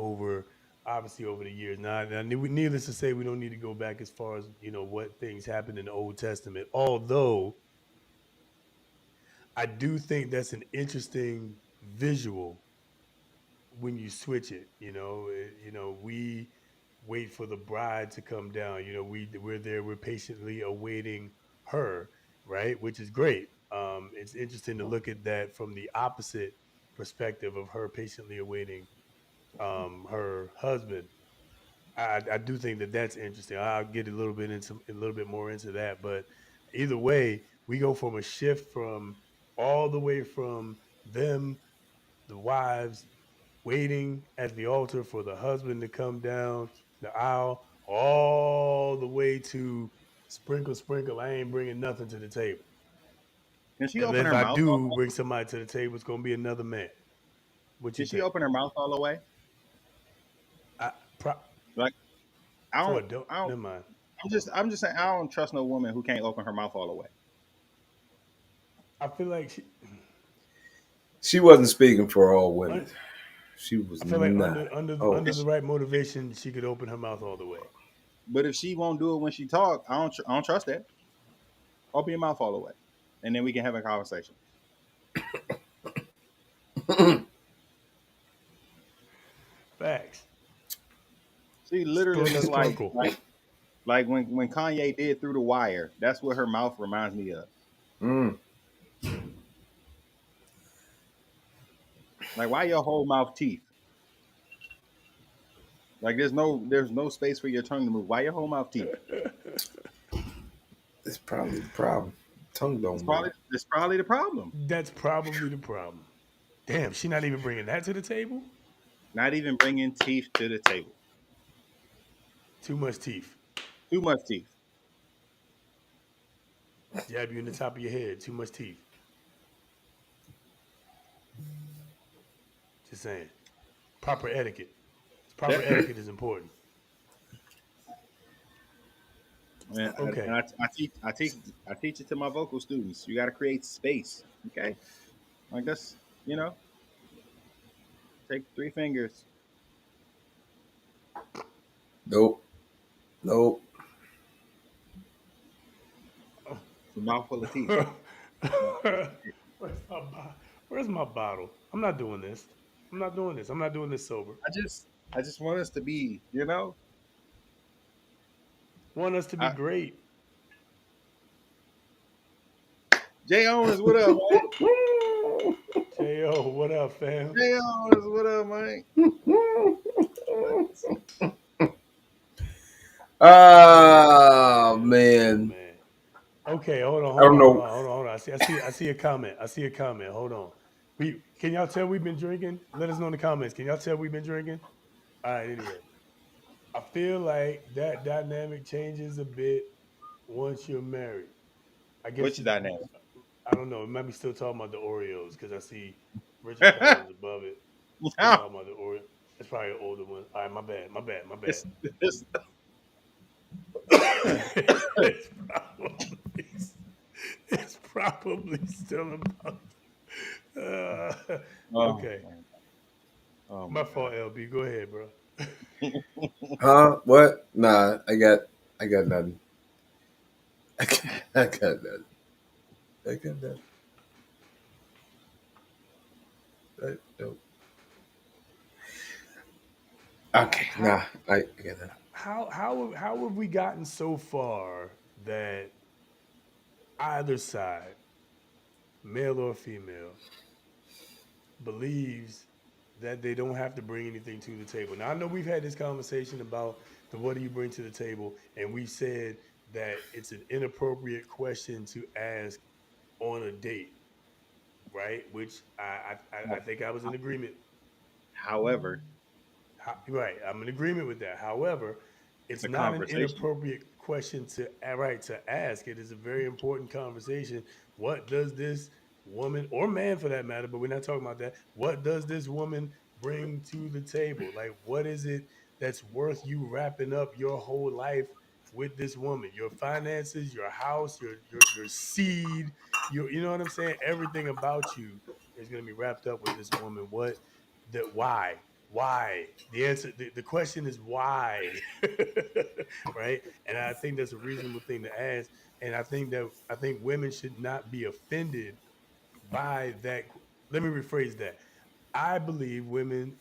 obviously over the years. Now, needless to say, we don't need to go back as far as what things happened in the Old Testament. Although I do think that's an interesting visual when you switch it. We wait for the bride to come down. We're there. We're patiently awaiting her, right? Which is great. It's interesting to look at that from the opposite perspective of her patiently awaiting her husband. I do think that that's interesting. I'll get a little bit more into that. But either way, we go from a shift from all the way from them, the wives, waiting at the altar for the husband to come down the aisle, all the way to sprinkle, sprinkle. I ain't bringing nothing to the table. Can she And open if her I mouth? do bring somebody to the table, it's gonna be another man. What you Did she think? open her mouth all the way? Like, I don't. Never mind. I'm just saying. I don't trust no woman who can't open her mouth all the way. I feel like she wasn't speaking for all women. She was I feel like not. under the right motivation, she could open her mouth all the way. But if she won't do it when she talk, I don't trust that. Open your mouth all the way, and then we can have a conversation. She literally looked Spunkle. like when Kanye did Through the Wire. That's what her mouth reminds me of. Like, why your whole mouth teeth? Like, there's no space for your tongue to move. Why your whole mouth teeth? That's probably the problem. Tongue don't move. It's probably the problem. That's probably the problem. Damn, she not even bringing that to the table? Not even bringing teeth to the table. Too much teeth. Too much teeth. Jab you in the top of your head. Too much teeth. Just saying. Proper etiquette. Proper etiquette is important. Man, Okay. and I teach it to my vocal students. You got to create space. Okay. Like that's take 3 fingers. Nope. It's a mouthful of teeth. Where's my bottle? I'm not doing this. I'm not doing this sober. I just want us to be, Want us to be great. Jay Owens, what up, man? J.O., what up, fam? Jay Owens, what up, man? Oh man. Okay, hold on. I don't know. I see a comment. Hold on. Can y'all tell we've been drinking? Let us know in the comments. Can y'all tell we've been drinking? All right, anyway. I feel like that dynamic changes a bit once you're married. I guess Which dynamic? I don't know. It might be still talking about the Oreos because I see Richard Collins above it. Still talking about the Oreo. It's probably an older one. All right, my bad. It's probably still about. Okay. My fault, LB. Go ahead, bro. Huh? What? Nah, I got nothing. I got nothing. Nope. Okay, nah, I get that. How have we gotten so far that either side, male or female, believes that they don't have to bring anything to the table? Now I know we've had this conversation about the what do you bring to the table, and we said that it's an inappropriate question to ask on a date, right? Which I think I was in agreement. However, right, I'm in agreement with that. However, it's not an inappropriate question to ask. It is a very important conversation. What does this woman or man, for that matter, but we're not talking about that. What does this woman bring to the table? Like, what is it that's worth you wrapping up your whole life with this woman? Your finances, your house, your seed, you know what I'm saying? Everything about you is going to be wrapped up with this woman. Why? The answer, the question is why, right? And I think that's a reasonable thing to ask. And I think women should not be offended by that. Let me rephrase that. I believe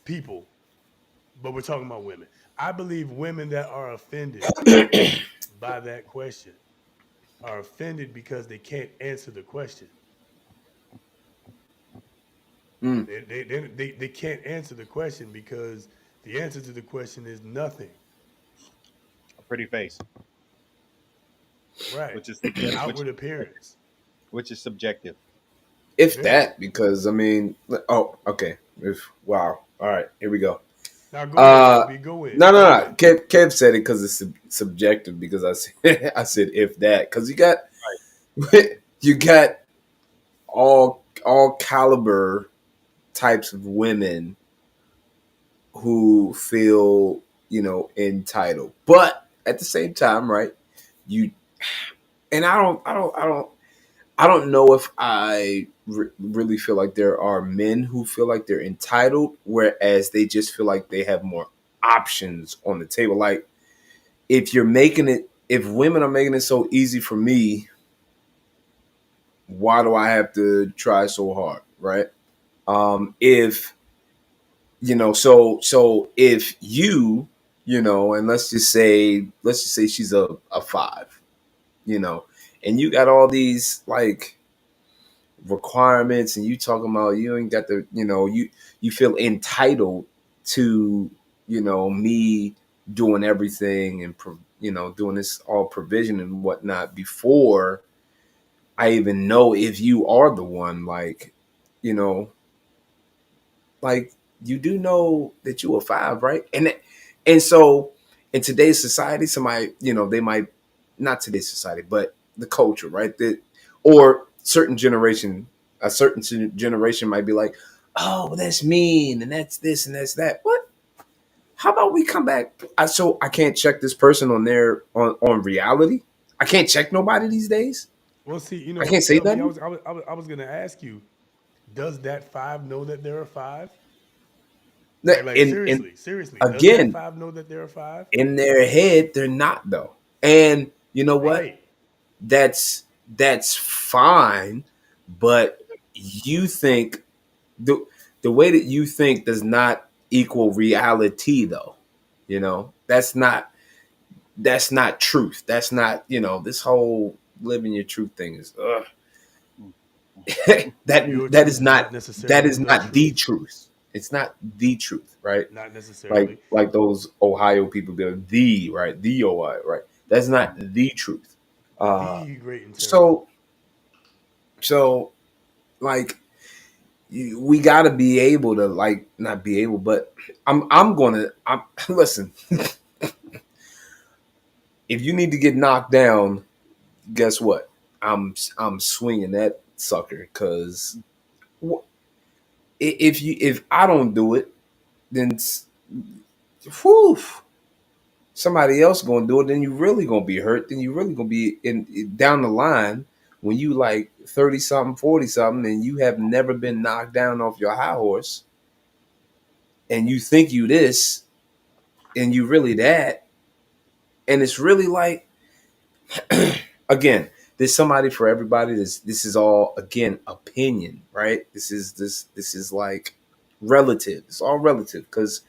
people, but we're talking about women. I believe women that are offended by that question are offended because they can't answer the question. They can't answer the question because the answer to the question is nothing. A pretty face. Right. Which is outward appearance. Which is subjective. If that, because I mean, okay. Wow. All right, here we go. Now go in. No. Kev said it because it's subjective. Because I said if that, because you got all caliber types of women who feel entitled, but at the same time, right? And I don't know if I really feel like there are men who feel like they're entitled, whereas they just feel like they have more options on the table. Like if women are making it so easy for me, why do I have to try so hard, right? So if you and let's just say she's a 5, and you got all these like requirements, and you talking about you ain't got the, you feel entitled to, me doing everything and doing this all provision and whatnot before I even know if you are the one, like, you know, like you do know that you a 5, right? And so in today's society, somebody, they might, not today's society, but the culture, right? That, or a certain generation might be like, oh, that's mean, and that's this and that's that. What? How about we come back? So I can't check this person on their on reality. I can't check nobody these days. Well, see, I can't say LB, that. I was going to ask you, does that 5 know that they're a 5? Like And seriously, does that again, 5 know that they're a 5? in their head, they're not though. And you know what? Right. That's fine, but you think the way that you think does not equal reality though. That's not truth. That's not, this whole living your truth thing is Your that truth is is not not that necessarily is the not the truth. truth. It's not the truth, right? Not necessarily. Like those Ohio people be like, the, right, the Ohio, right? That's not the truth. The great and terrible. So like we got to be able to, like, not be able, but I'm listen. If you need to get knocked down, guess what? I'm swinging that sucker, because if I don't do it, then whew, somebody else gonna do it. Then you really gonna be hurt. Then you really gonna be in down the line when you like 30 something, 40 something, and you have never been knocked down off your high horse, and you think you this, and you really that, and it's really like, again, there's somebody for everybody. This is all, again, opinion, right? This is like relative. It's all relative, because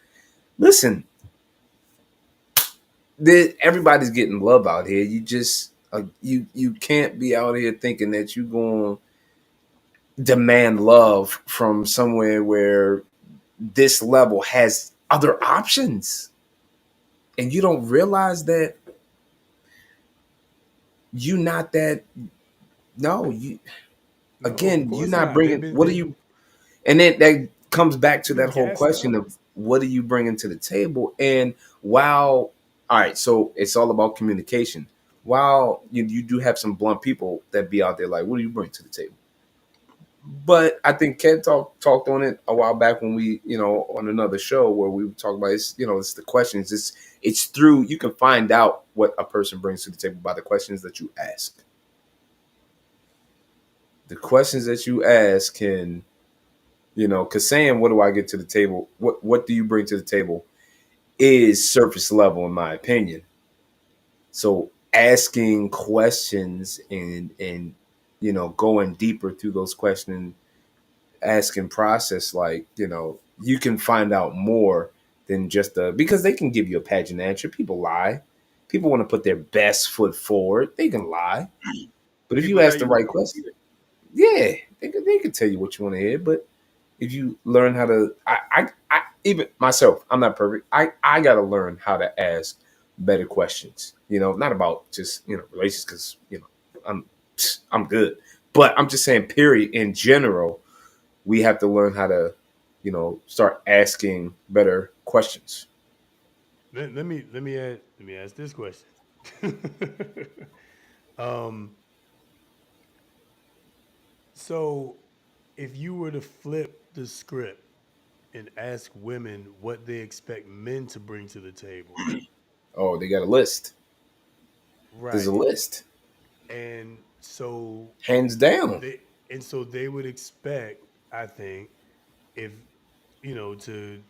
listen, everybody's getting love out here. You just you can't be out here thinking that you going to demand love from somewhere where this level has other options, and you don't realize that you not that. No, you, No, of again, you're course not not. bringing. What are you? And then that comes back to You've been that whole gassed question out. of what are you bringing to the table? And while, all right, so it's all about communication. While you do have some blunt people that be out there like, what do you bring to the table? But I think Ken talked on it a while back when we, on another show where we talk about it's the questions. It's through, you can find out what a person brings to the table by the questions that you ask. The questions that you ask can, because saying, what do I get to the table? What do you bring to the table is surface level, in my opinion. So asking questions and going deeper through those questions, asking process, like, you can find out more than just because they can give you a pageant answer. People lie. People want to put their best foot forward. They can lie. But if you People tell ask the you what right question, yeah, they can tell you what you want to hear. But if you learn how to, I even myself, I'm not perfect. I got to learn how to ask better questions. Not about just relations, because I'm good. But I'm just saying, period. In general, we have to learn how to, start asking better questions. Let me ask this question. um, so if you were to flip the script and ask women what they expect men to bring to the table, Oh, they got a list. There's a right? list, And so hands down. they would expect, I think, if to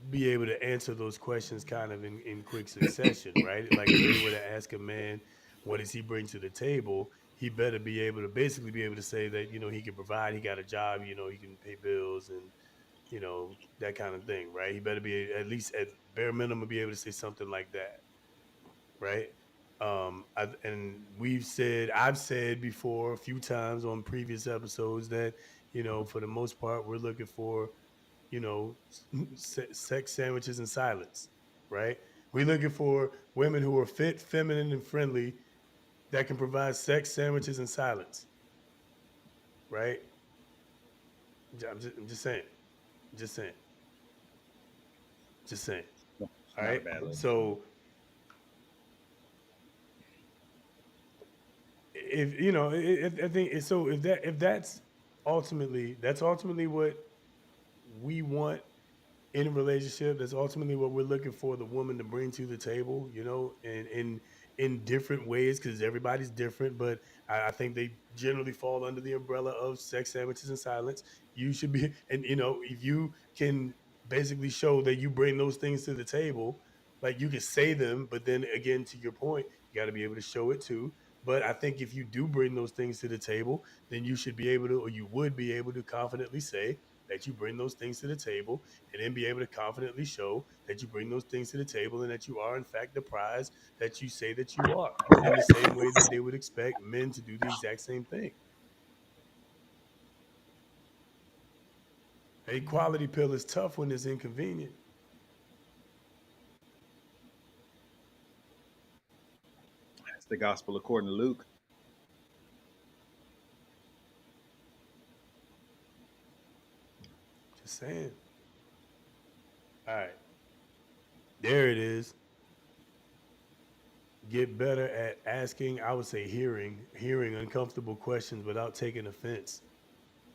be able to answer those questions kind of in quick succession, right? Like if they were to ask a man, what does he bring to the table? He better be able to basically be able to say that, he can provide, he got a job, he can pay bills and that kind of thing, right? He better be at least at bare minimum be able to say something like that, right? And I've said before a few times on previous episodes that for the most part we're looking for sex sandwiches and silence, right? We're looking for women who are fit, feminine, and friendly that can provide sex sandwiches and silence, right? I'm just saying, just saying, just saying. It's All not a right, bad list. so if I think so, if that's ultimately what we want in a relationship, that's ultimately what we're looking for the woman to bring to the table, and in different ways, because everybody's different, but I think they generally fall under the umbrella of sex sandwiches and silence. You should be, and if you can basically show that you bring those things to the table, like you can say them, but then again, to your point, you got to be able to show it too. But I think if you do bring those things to the table, then you should be able to, or you would be able to confidently say that you bring those things to the table, and then be able to confidently show that you bring those things to the table and that you are in fact the prize that you say that you are, in the same way that they would expect men to do the exact same thing. A quality pill is tough when it's inconvenient. That's the gospel according to Luke. Just saying. All right, there it is. Get better at asking, I would say hearing uncomfortable questions without taking offense,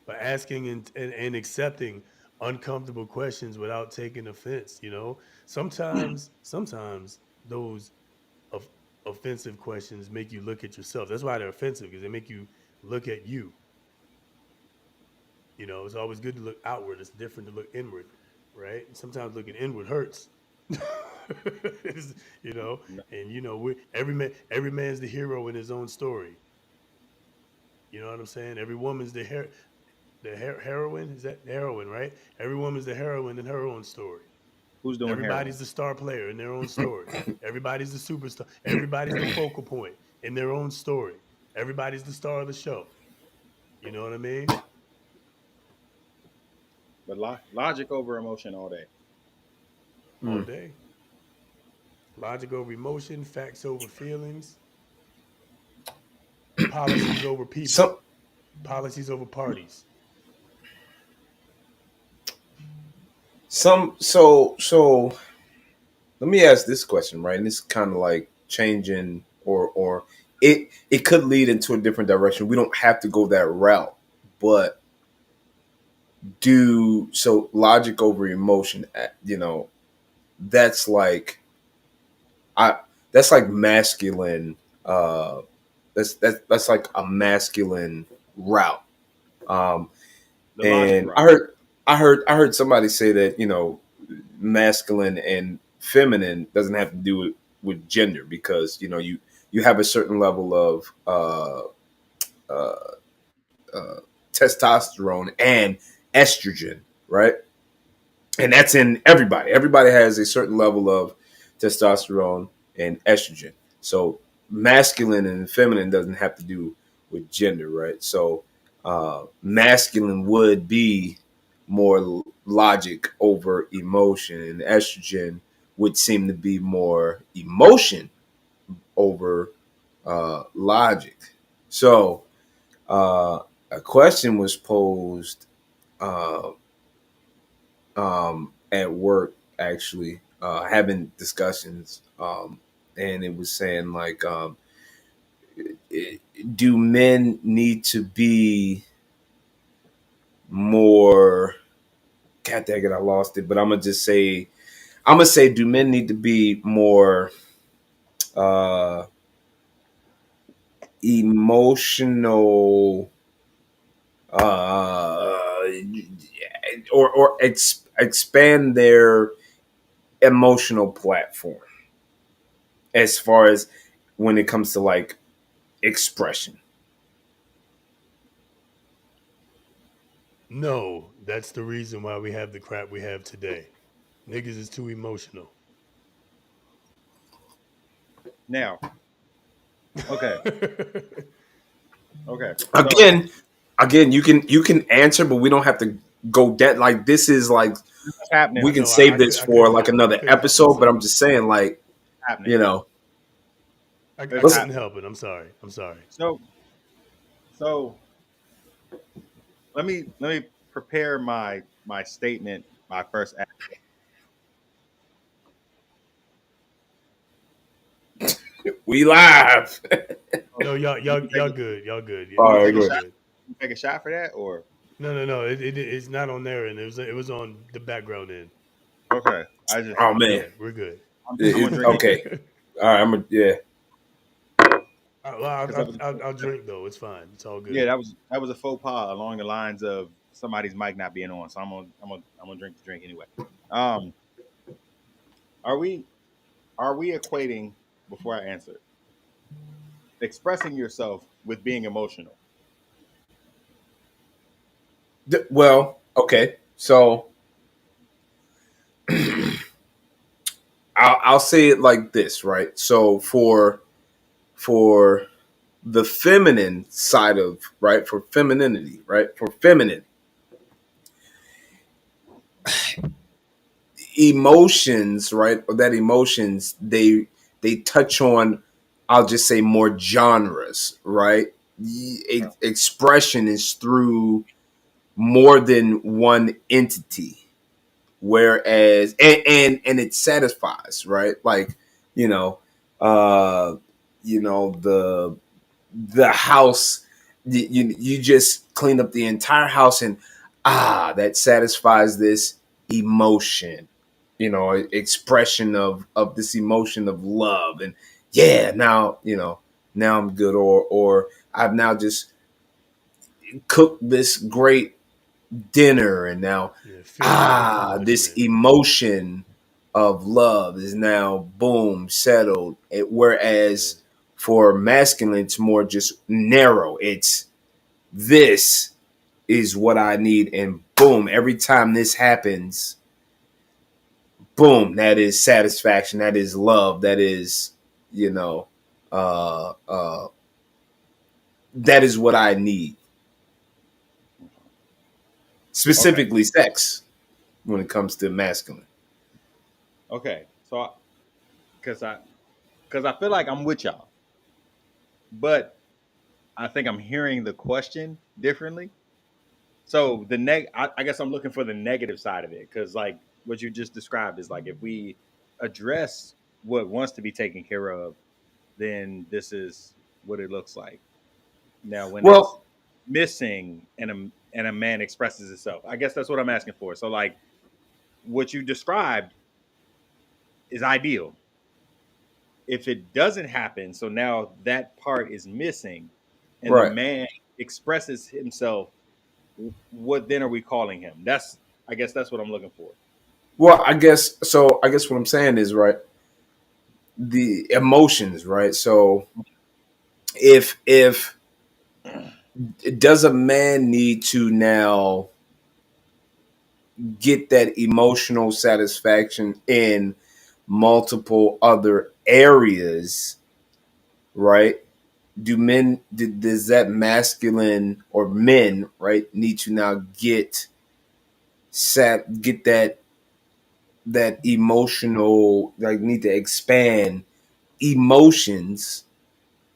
but asking and accepting uncomfortable questions without taking offense. Sometimes those of offensive questions make you look at yourself. That's why they're offensive, because they make you look at you. It's always good to look outward. It's different to look inward, right? And sometimes looking inward hurts. you know, and every man's the hero in his own story. You know what I'm saying? Every woman's heroine. Is that heroine, right? Every woman's the heroine in her own story. Who's doing Everybody's heroin? the star player in their own story. Everybody's the superstar. Everybody's the focal point in their own story. Everybody's the star of the show. You know what I mean? But logic over emotion all day. All day. Logic over emotion, facts over feelings, policies over people, policies over parties. So let me ask this question, right? And it's kind of like changing, or it could lead into a different direction. We don't have to go that route, but logic over emotion, that's like that's like masculine. That's like a masculine route. And I heard somebody say that masculine and feminine doesn't have to do with gender, because you have a certain level of testosterone and estrogen, right? And that's in everybody. Everybody has a certain level of testosterone and estrogen. So masculine and feminine doesn't have to do with gender, right? So masculine would be more logic over emotion, and estrogen would seem to be more emotion over logic. So a question was posed at work, actually, having discussions, and it was saying like, do men need to be more? God dang it, I lost it. But I'm gonna say, do men need to be more emotional, or expand their emotional platform as far as when it comes to like expression? No, that's the reason why we have the crap we have today. Niggas is too emotional. Now, okay, okay. So Again, you can answer, but we don't have to go dead. Like this is like what's happening? we can No, save this I for couldn't like help it. I another couldn't help episode. But myself. I'm just saying, like Happening. you know, I What's couldn't happening? help it. I'm sorry. I'm sorry. So let me prepare my statement. My first we live. No, y'all good. Y'all good. All You right, take a good. shot. You take a shot for that, or No. It's not on there, and it was on the background end. okay. I just Oh man, Yeah, we're good. I'm gonna drink okay. All right, yeah. I'll drink though. It's fine. It's all good. yeah, that was a faux pas along the lines of somebody's mic not being on. So I'm gonna drink the drink anyway. Um, are we equating before I answer expressing yourself with being emotional? Well, okay. So I'll say it like this, right? So for the feminine side of right, for femininity, right, for feminine emotions, right, or that emotions they touch on, I'll just say more genres, right? Expression is through more than one entity, whereas and it satisfies, right? Like you know, the house, you just clean up the entire house and that satisfies this emotion, expression of this emotion of love. And yeah, now now I'm good, or I've now just cooked this great dinner, and now Feeling this accomplishment. emotion of love is now boom settled. Whereas for masculine, it's more just narrow. It's this is what I need, and boom, every time this happens, boom, that is satisfaction, that is love, that is you know uh uh that is what I need, specifically sex when it comes to masculine. Okay, so because I feel like I'm with y'all, but I think I'm hearing the question differently. So I guess I'm looking for the negative side of it, because like what you just described is like if we address what wants to be taken care of, then this is what it looks like. Now, when it's Well, missing and a man expresses itself, I guess that's what I'm asking for. So like what you described is ideal. If it doesn't happen, so now that part is missing, and the right. man expresses himself, what then are we calling him? I guess that's what I'm looking for. Well, I guess so. I guess what I'm saying is right. The emotions, right? So if does a man need to now get that emotional satisfaction in multiple other areas, right? Does that masculine or men, right, need to now get that emotional, like need to expand emotions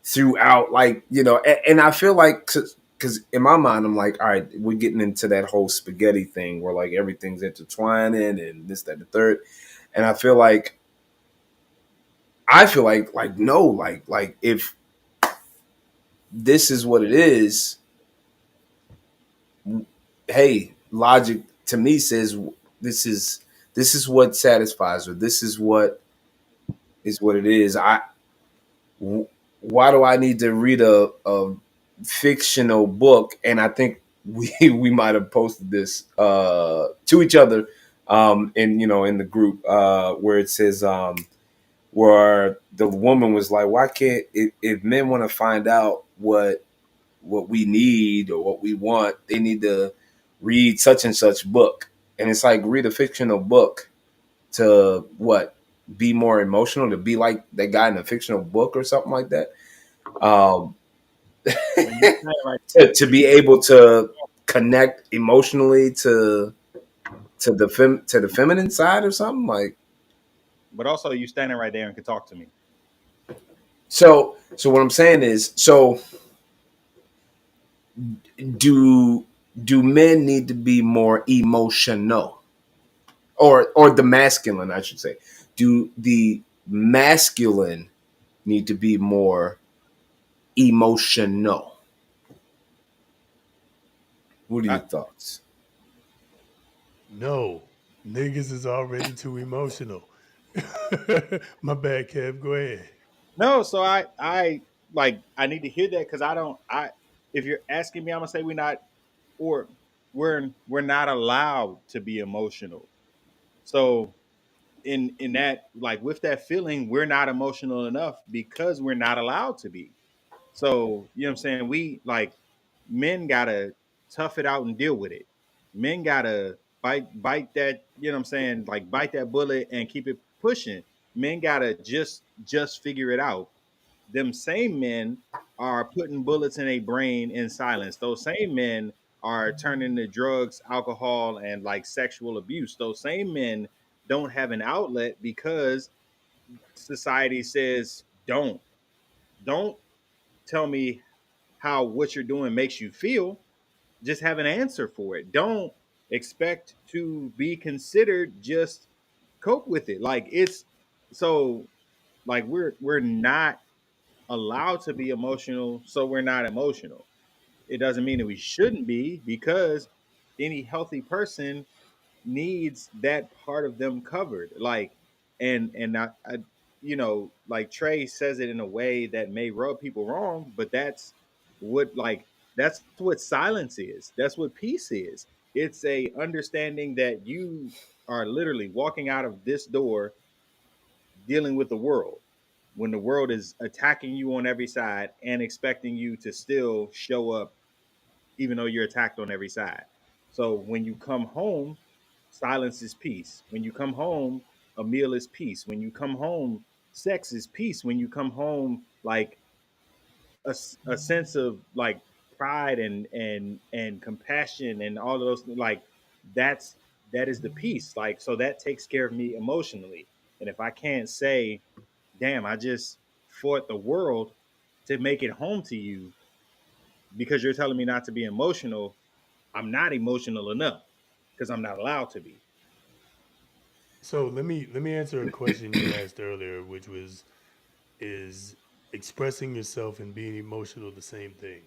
throughout, like and I feel like because in my mind I'm like, all right, we're getting into that whole spaghetti thing where like everything's intertwining and this, that, the third. And I feel like no, like if this is what it is, hey, logic to me says this is what satisfies, or this is what it is. Why do I need to read a fictional book? And I think we might have posted this to each other in the group where it says where the woman was like, why can't, if men want to find out what we need or what we want, they need to read such and such book. And it's like, read a fictional book to what? Be more emotional, to be like that guy in a fictional book or something like that. To be able to connect emotionally to the feminine side or something like. But also, you standing right there and can talk to me. So what I'm saying is, so do men need to be more emotional, or the masculine, I should say? Do the masculine need to be more emotional? What are your thoughts? No, niggas is already too emotional. My bad, Kev. Go ahead. No, so I like I need to hear that because I don't I if you're asking me, I'm gonna say we're not or we're not allowed to be emotional. So in that like with that feeling, we're not emotional enough because we're not allowed to be. So, you know what I'm saying? We like men gotta tough it out and deal with it. Men gotta bite that, you know what I'm saying, like bite that bullet and keep it pushing. Men gotta just figure it out. Them same men are putting bullets in a brain in silence. Those same men are turning to drugs, alcohol, and like sexual abuse. Those same men don't have an outlet because society says don't tell me how what you're doing makes you feel. Just have an answer for it. Don't expect to be considered. Just cope with it. Like it's so like we're not allowed to be emotional, so we're not emotional. It doesn't mean that we shouldn't be because any healthy person needs that part of them covered. Like, and I you know, like Trey says it in a way that may rub people wrong, but what like that's what silence is. That's what peace is. It's a understanding that you are literally walking out of this door dealing with the world when the world is attacking you on every side and expecting you to still show up even though you're attacked on every side. So when you come home, silence is peace. When you come home, a meal is peace. When you come home, sex is peace. When you come home, like a sense of like pride and compassion and all of those like that's that is the peace. Like so that takes care of me emotionally. And if I can't say, damn, I just fought the world to make it home to you because you're telling me not to be emotional, I'm not emotional enough because I'm not allowed to be. So let me answer a question you asked earlier, which was, is expressing yourself and being emotional the same thing?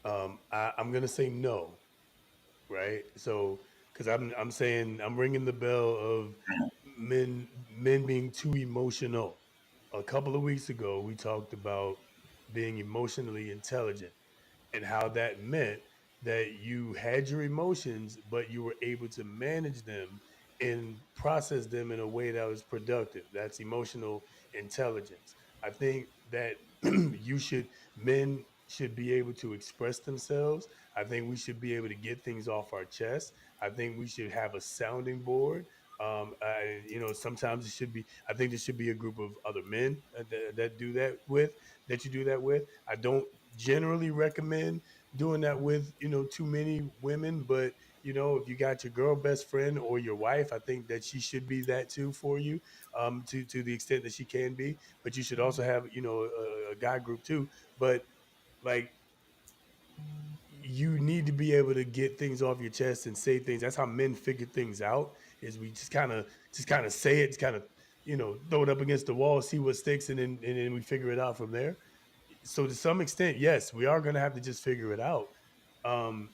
I'm gonna say no, right? So because I'm saying I'm ringing the bell of men being too emotional. A couple of weeks ago, we talked about being emotionally intelligent and how that meant that you had your emotions, but you were able to manage them and process them in a way that was productive. That's emotional intelligence. I think that men should be able to express themselves. I think we should be able to get things off our chest. I think we should have a sounding board. Sometimes it should be. I think there should be a group of other men that do that with that you do that with. I don't generally recommend doing that with too many women, but if you got your girl best friend or your wife, I think that she should be that too for you, to the extent that she can be. But you should also have a guy group too. But like, you need to be able to get things off your chest and say things. That's how men figure things out. Is we just kind of say it, just kind of throw it up against the wall, see what sticks, and then we figure it out from there. So to some extent, yes, we are going to have to just figure it out. Um,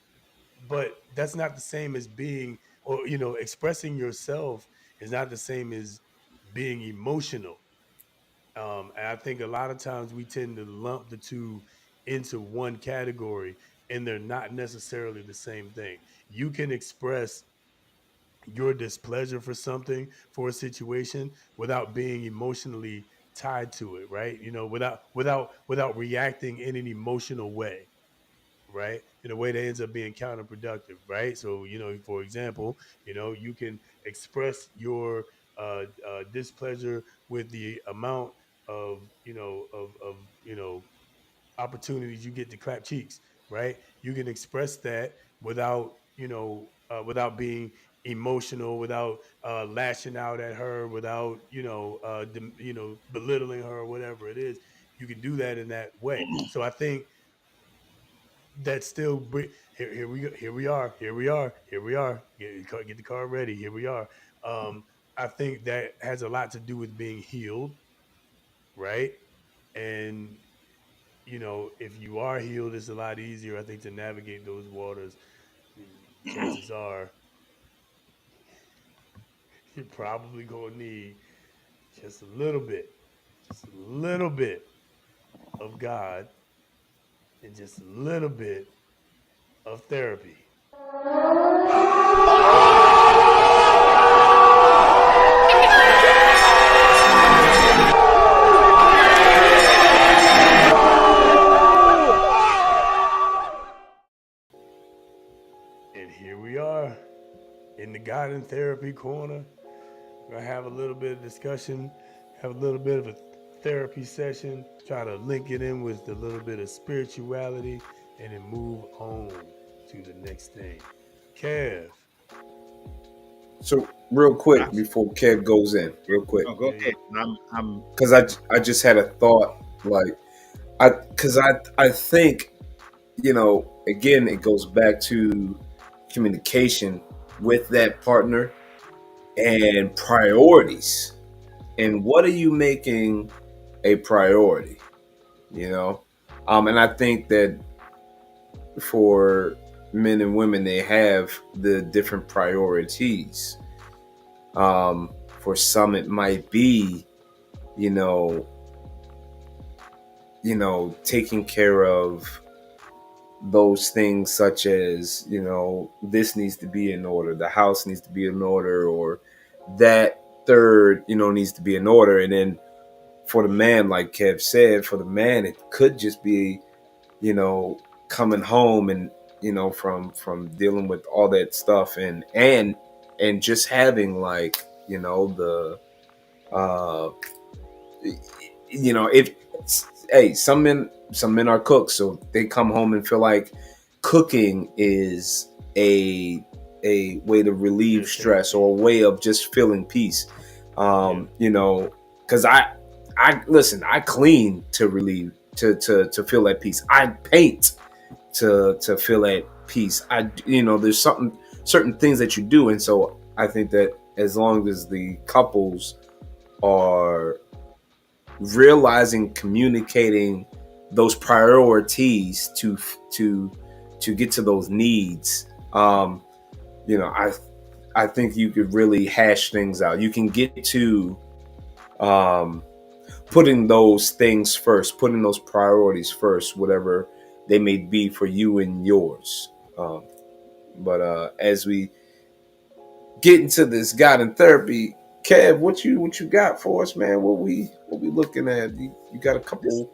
but that's not the same as being, or expressing yourself is not the same as being emotional. And I think a lot of times we tend to lump the two into one category, and they're not necessarily the same thing. You can express your displeasure for something, for a situation, without being emotionally tied to it, right? Without reacting in an emotional way. right? In a way that ends up being counterproductive, right? So, for example, you can express your displeasure with the amount of, opportunities you get to clap cheeks, right? You can express that without, without being emotional, without lashing out at her, without, belittling her or whatever it is. You can do that in that way. So I think that still here we go, here we are, get the card ready, here we are. I think that has a lot to do with being healed, right? And if you are healed, it's a lot easier, I think, to navigate those waters. Chances are you're probably gonna need just a little bit, just a little bit of God and just a little bit of therapy. And here we are in the God and Therapy corner. We're gonna have a little bit of discussion, have a little bit of a therapy session, try to link it in with a little bit of spirituality, and then move on to the next thing. Kev. So real quick before Kev goes in, real quick. Oh, go ahead. I'm Because I just had a thought, like I think, again, it goes back to communication with that partner and priorities, and what are you making a priority, and I think that for men and women, they have the different priorities. For some it might be, taking care of those things such as, this needs to be in order, the house needs to be in order, or that third, needs to be in order. And then for the man, like Kev said, for the man, it could just be, coming home and, from dealing with all that stuff and just having, like, the if hey, some men are cooks, so they come home and feel like cooking is a way to relieve stress or a way of just feeling peace. Because I listen, I clean to relieve to feel at peace. I paint to feel at peace. There's certain things that you do, and so I think that as long as the couples are realizing, communicating those priorities to get to those needs, I think you could really hash things out. You can get to putting those things first, putting those priorities first, whatever they may be for you and yours. But as we get into this God in therapy, Kev, what you got for us, man? What we looking at? You got a couple?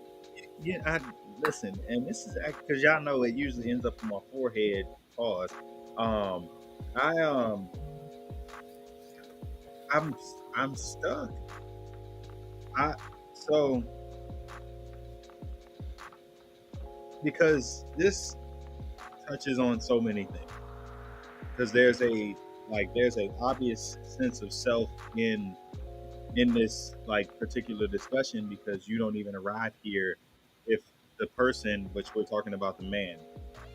I listen, and this is because y'all know it usually ends up on my forehead. Pause. I'm stuck. So because this touches on so many things. Because there's a obvious sense of self in this particular discussion, because you don't even arrive here if the person, which we're talking about, the man,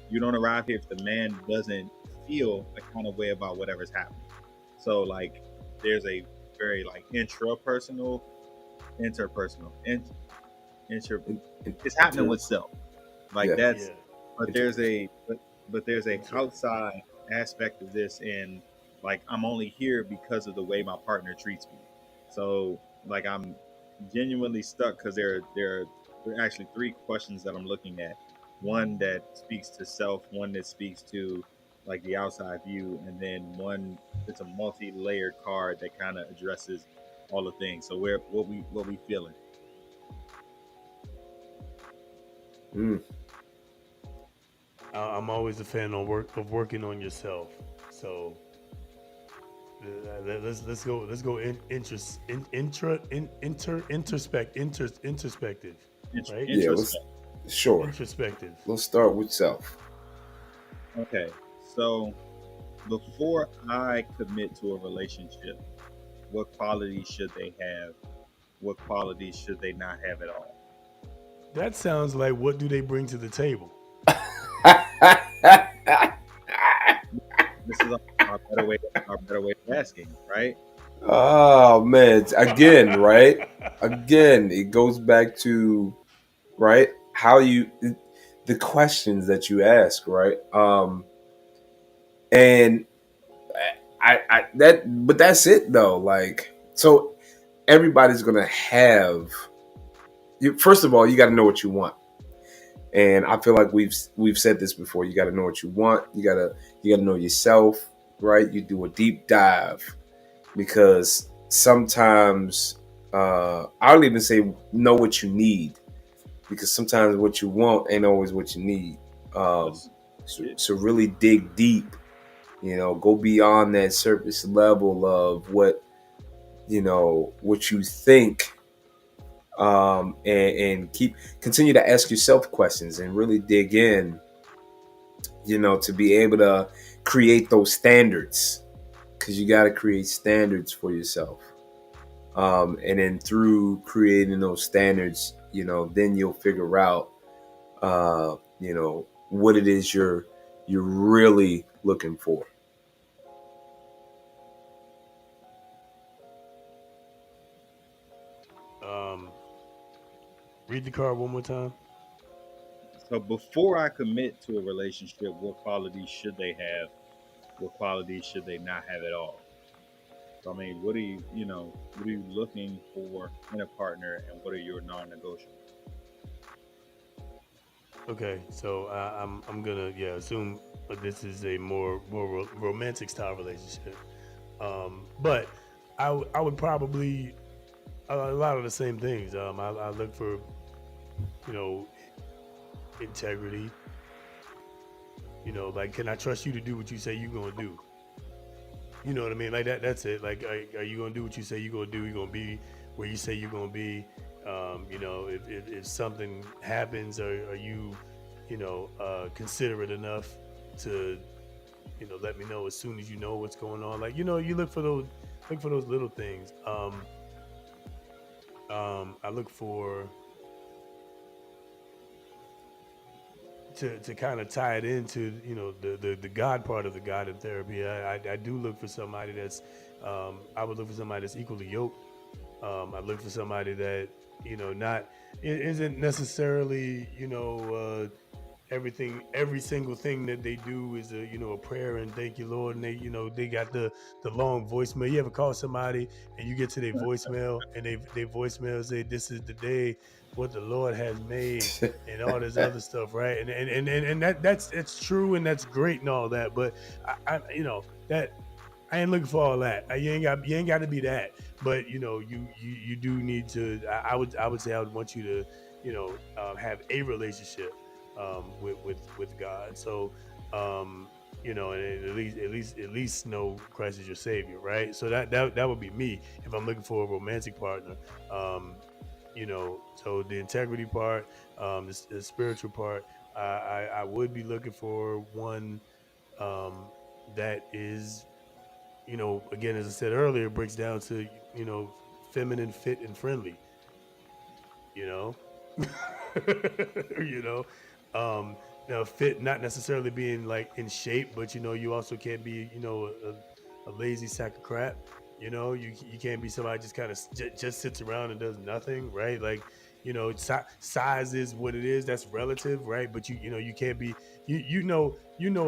you don't arrive here if the man doesn't feel a kind of way about whatever's happening. So there's a very interpersonal, it's happening with self. But there's a outside aspect of this, and I'm only here because of the way my partner treats me. So I'm genuinely stuck, because there are actually three questions that I'm looking at. One that speaks to self, one that speaks to the outside view, and then one that's a multi-layered card that kind of addresses all the things. So what we feeling? I'm always a fan of working on yourself. So let's go introspective, right? Yeah, sure. Introspective. Let's start with self. Okay, so before I commit to a relationship, what qualities should they have? What qualities should they not have at all? That sounds like what do they bring to the table? This is our better way of asking, right? Oh man, again, right? Again, it goes back to right how you the questions that you ask, right? And I that but that's it though. Like so everybody's gonna have you first of all, you gotta know what you want. And I feel like we've said this before. You gotta know what you want, you gotta know yourself, right? You do a deep dive because sometimes I'll even say know what you need because sometimes what you want ain't always what you need. So really dig deep, go beyond that surface level of what what you think, and continue to ask yourself questions and really dig in, to be able to create those standards. Because you got to create standards for yourself, and then through creating those standards, then you'll figure out, what it is you're really looking for. Read the card one more time. So before I commit to a relationship, what qualities should they have? What qualities should they not have at all? So, I mean, what are you looking for in a partner, and what are your non-negotiables? Okay, so I'm gonna assume this is a more romantic style relationship, but I would probably a lot of the same things. I look for integrity. Like, can I trust you to do what you say you're gonna do? You know what I mean? Like that. That's it. Like, are you gonna do what you say you're gonna do? You're gonna be where you say you're gonna be. If something happens, are you, considerate enough to, let me know as soon as you know what's going on? Like, you look for those little things. I look for to kind of tie it into the God part of the God in therapy. I do look for somebody that's I would look for somebody that's equally yoked. I look for somebody that not it isn't necessarily every single thing that they do is a prayer and thank you Lord, and they got the long voicemail. You ever call somebody and you get to their voicemail and their voicemail say this is the day what the Lord has made and all this other stuff, right? And that's true and that's great and all that, but I that I ain't looking for all that. You ain't got to be that, but you do need to. I would say I would want you to have a relationship with God. So and at least know Christ is your Savior, right? So that would be me if I'm looking for a romantic partner. So the integrity part, the spiritual part, I would be looking for one that is, again, as I said earlier, it breaks down to, feminine, fit, and friendly, you know, you know, now fit, not necessarily being like in shape, but, you also can't be, a lazy sack of crap. You can't be somebody just kind of just sits around and does nothing, right? Like, size is what it is. That's relative, right? But you can't be, a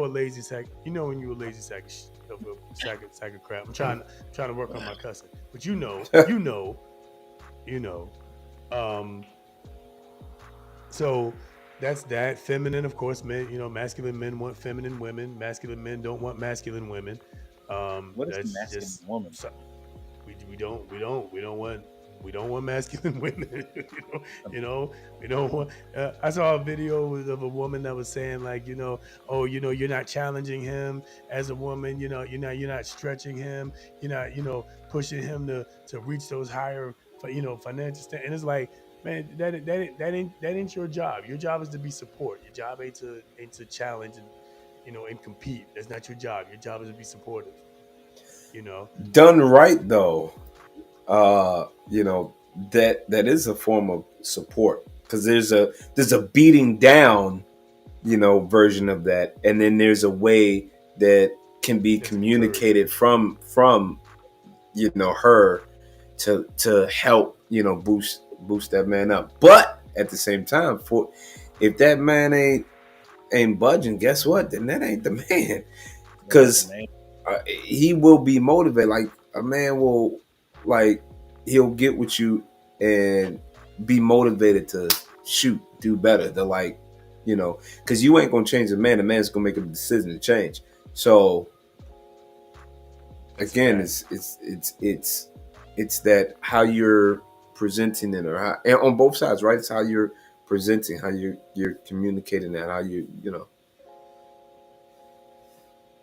lazy sack. When you're a lazy sack of crap. I'm trying to work on my cussing, but so that's that. Feminine, of course, men. Masculine men want feminine women. Masculine men don't want masculine women. What is That's masculine just woman? we don't want We don't want masculine women. We don't want. I saw a video of a woman that was saying like, oh, you're not challenging him as a woman. You're not stretching him. You're not, pushing him to reach those higher, financial standards. And it's like, man, that ain't your job. Your job is to be support. Your job ain't to challenge and compete. That's not your job. Your job is to be supportive. Done right though, that is a form of support, because there's a beating down, version of that, and then there's a way that can be communicated from her to help boost that man up. But at the same time, if that man ain't budging, guess what? Then that ain't the man, because he will be motivated. Like a man will, like, he'll get with you and be motivated to do better. They're like, because you ain't gonna change the man. The man's gonna make a decision to change. So again, it's that how you're presenting it, and on both sides, right? It's how you're presenting, how you're communicating that, how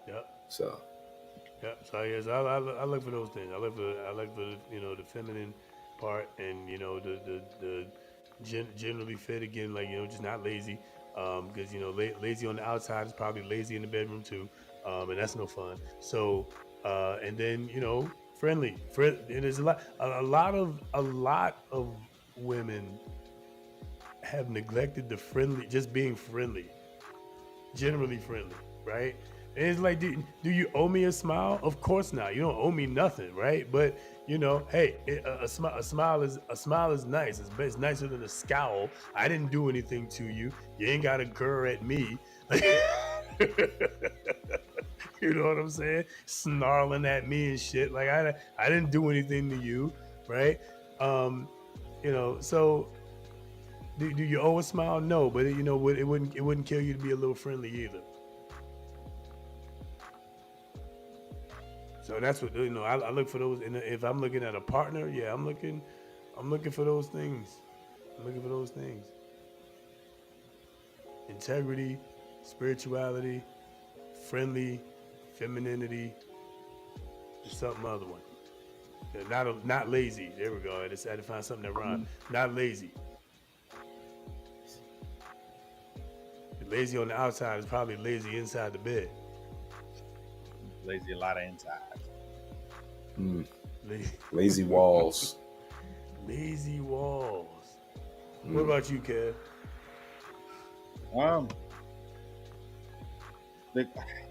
Yep. So. Yeah, so yes, I look for those things. I look for the feminine part, and the generally fit, again, like, just not lazy, because lazy on the outside is probably lazy in the bedroom too, and that's no fun. So and then friendly, and there's a lot of women have neglected the friendly, just being friendly, generally friendly, right? And it's like, do you owe me a smile? Of course not. You don't owe me nothing, right? But hey, a smile is nice. It's nicer than a scowl. I didn't do anything to you. You ain't got to grr at me. You know what I'm saying? Snarling at me and shit. Like I didn't do anything to you, right? So do you owe a smile? No, but it wouldn't kill you to be a little friendly either. So that's what I look for those. And if I'm looking at a partner, yeah, I'm looking for those things. I'm looking for those things: integrity, spirituality, friendly, femininity. There's something other one. Yeah, not lazy. There we go. I just had to find something that rhymes. Not lazy. Lazy on the outside is probably lazy inside the bed. Lazy a lot of inside. Lazy walls. Lazy walls. What about you, Kev?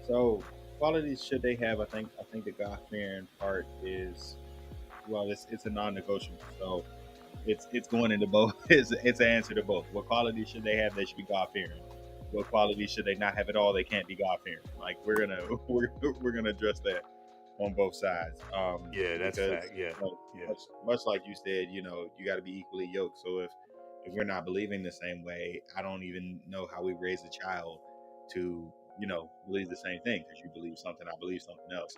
So qualities should they have? I think the God-fearing part is, well, it's a non-negotiable. So it's going into both. It's an answer to both. What qualities should they have? They should be God-fearing. What qualities should they not have at all? They can't be God-fearing. Like we're gonna address that on both sides. Yeah, that's fact. Yeah, much like you said, you got to be equally yoked. So if we're not believing the same way, I don't even know how we raise a child to believe the same thing, because you believe something, I believe something else.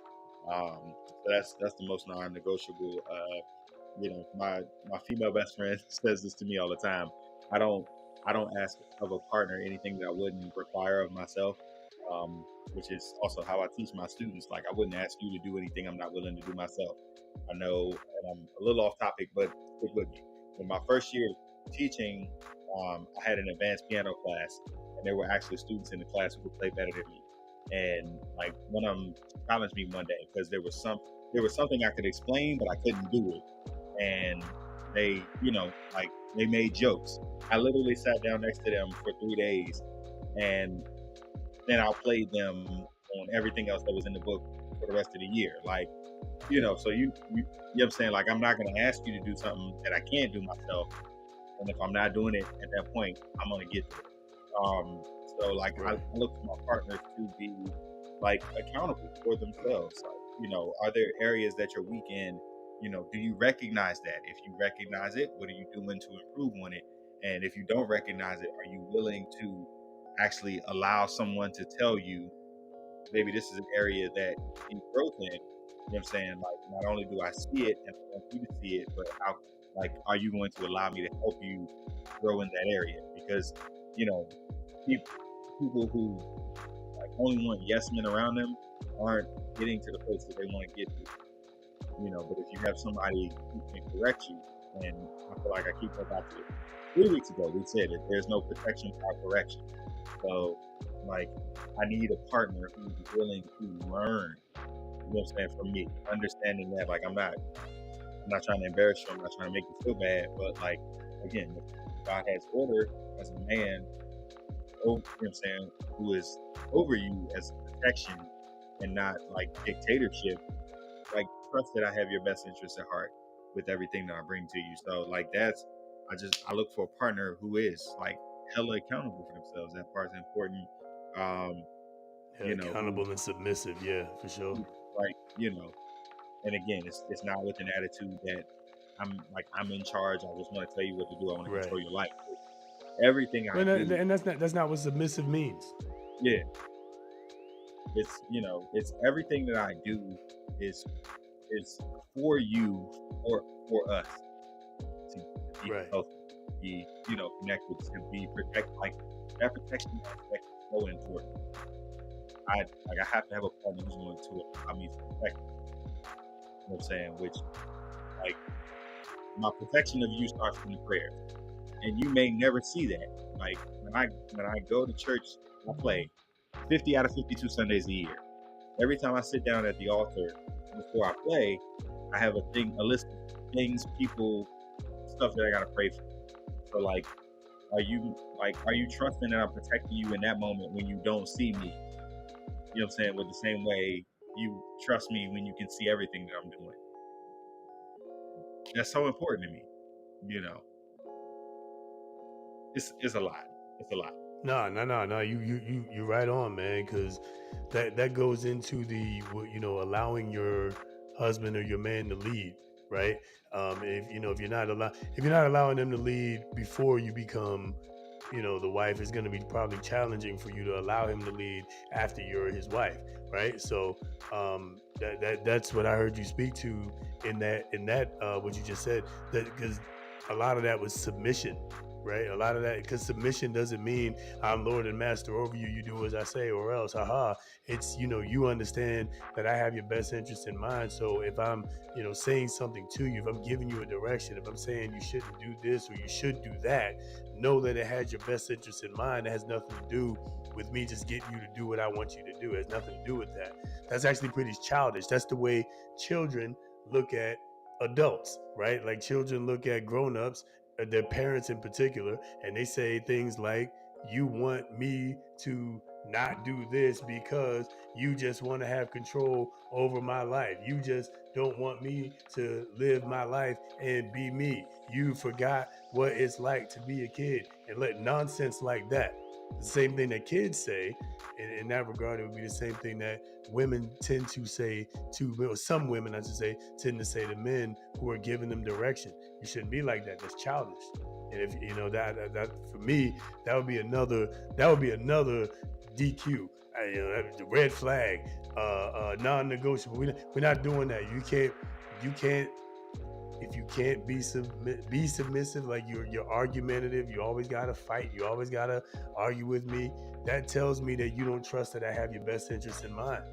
So that's the most non-negotiable. My female best friend says this to me all the time. I don't ask of a partner anything that I wouldn't require of myself, which is also how I teach my students. Like, I wouldn't ask you to do anything I'm not willing to do myself. I know, and I'm a little off topic, but stick with me. In my first year teaching, I had an advanced piano class, and there were actually students in the class who could play better than me. And like, one of them challenged me one day because there was something I could explain, but I couldn't do it. And they, they made jokes. I literally sat down next to them for 3 days, and then I played them on everything else that was in the book for the rest of the year. Like, so you know what I'm saying? Like, I'm not going to ask you to do something that I can't do myself. And if I'm not doing it at that point, I'm going to get there. So like, I look for my partners to be like accountable for themselves. Like, are there areas that you're weak in? Do you recognize that? If you recognize it, what are you doing to improve on it? And if you don't recognize it, are you willing to actually allow someone to tell you, maybe this is an area that you need growth in? You know what I'm saying? Like, not only do I see it and I want you to see it, but how Like, are you going to allow me to help you grow in that area? Because, you know, people who like only want yes men around them aren't getting to the place that they want to get to. You know, but if you have somebody who can correct you, and I feel like I keep going back to it. 3 weeks ago, we said that there's no protection without correction. So, like, I need a partner who's willing to learn. You know what I'm saying? From me, understanding that, like, I'm not trying to embarrass you. I'm not trying to make you feel bad. But, like, again, if God has order as a man, you know what I'm saying, who is over you as protection and not like dictatorship. Like, trust that I have your best interests at heart with everything that I bring to you. So, like, I look for a partner who is like hella accountable for themselves. That part's important. You know, accountable and submissive. Yeah, for sure. Like, you know, and again, it's not with an attitude that I'm in charge. I just want to tell you what to do. I want to control your life. Everything I do, and that's not what submissive means. Yeah, it's, you know, it's everything that I do is for you, for us to be healthy, be, you know, connected, to be protected. Like, that protection aspect is so important. I have to have a partner who's going to allow me to protect. You know what I'm saying? Which, like, my protection of you starts from the prayer, and you may never see that. Like, when I go to church, I play 50 out of 52 Sundays a year. Every time I sit down at the altar before I play, I have a list of things, people, stuff that I gotta pray for. So, like, are you trusting that I'm protecting you in that moment when you don't see me? You know what I'm saying? With the same way you trust me when you can see everything that I'm doing. That's so important to me. You know, it's a lot. It's a lot. No. You right on, man. Because that goes into the, you know, allowing your husband or your man to lead, right? If you're not allowing them to lead before you become, you know, the wife, is going to be probably challenging for you to allow him to lead after you're his wife, right? So that's what I heard you speak to in that what you just said. That because a lot of that was submission. Right, a lot of that, because submission doesn't mean I'm Lord and Master over you. You do as I say, or else, haha. It's, you know, you understand that I have your best interest in mind. So if I'm, you know, saying something to you, if I'm giving you a direction, if I'm saying you shouldn't do this or you should do that, know that it has your best interest in mind. It has nothing to do with me just getting you to do what I want you to do. It has nothing to do with that. That's actually pretty childish. That's the way children look at adults, right? Like, children look at grown-ups, their parents in particular, and they say things like, you want me to not do this because you just want to have control over my life. You just don't want me to live my life and be me. You forgot what it's like to be a kid, and let nonsense like that. The same thing that kids say, in that regard, it would be the same thing that women tend to say to, or some women, I should say, tend to say to men who are giving them direction. You shouldn't be like that. That's childish. And if you know that for me, that would be another DQ. You know, the red flag, non-negotiable. We're not doing that. You can't. If you can't be submissive, like you're argumentative, you always gotta fight, you always gotta argue with me, that tells me that you don't trust that I have your best interest in mind.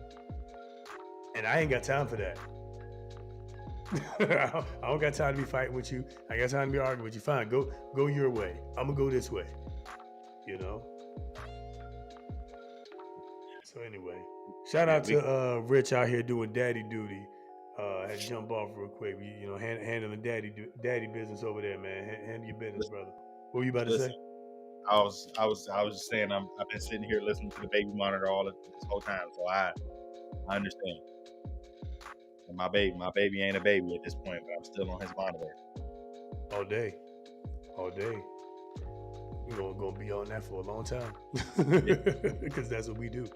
And I ain't got time for that. I don't got time to be fighting with you. I got time to be arguing with you. Fine, go your way. I'm gonna go this way. You know? So anyway, shout out to Rich out here doing daddy duty. Had to jump off real quick. You know, handling daddy business over there, man. Handle your business, brother. What were you about to say? I was just saying I've been sitting here listening to the baby monitor this whole time, so I understand. And my baby ain't a baby at this point, but I'm still on his monitor all day. We're gonna be on that for a long time because that's what we do.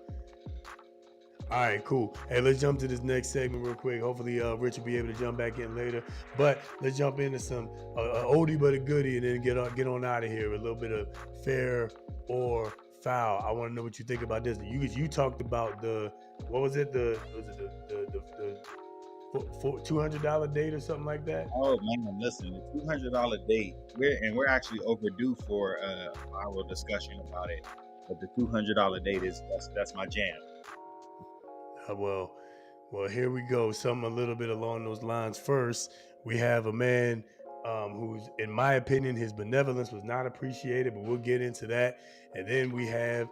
All right, cool. Hey, let's jump to this next segment real quick. Hopefully, Rich will be able to jump back in later. But let's jump into some oldie but a goodie, and then get on out of here with a little bit of fair or foul. I want to know what you think about this. You talked about the for $200 date or something like that. Oh man, listen, the $200 date. We're actually overdue for our discussion about it. But the $200 date is that's my jam. Well, here we go. Something a little bit along those lines. First, we have a man who's, in my opinion, his benevolence was not appreciated, but we'll get into that. And then we have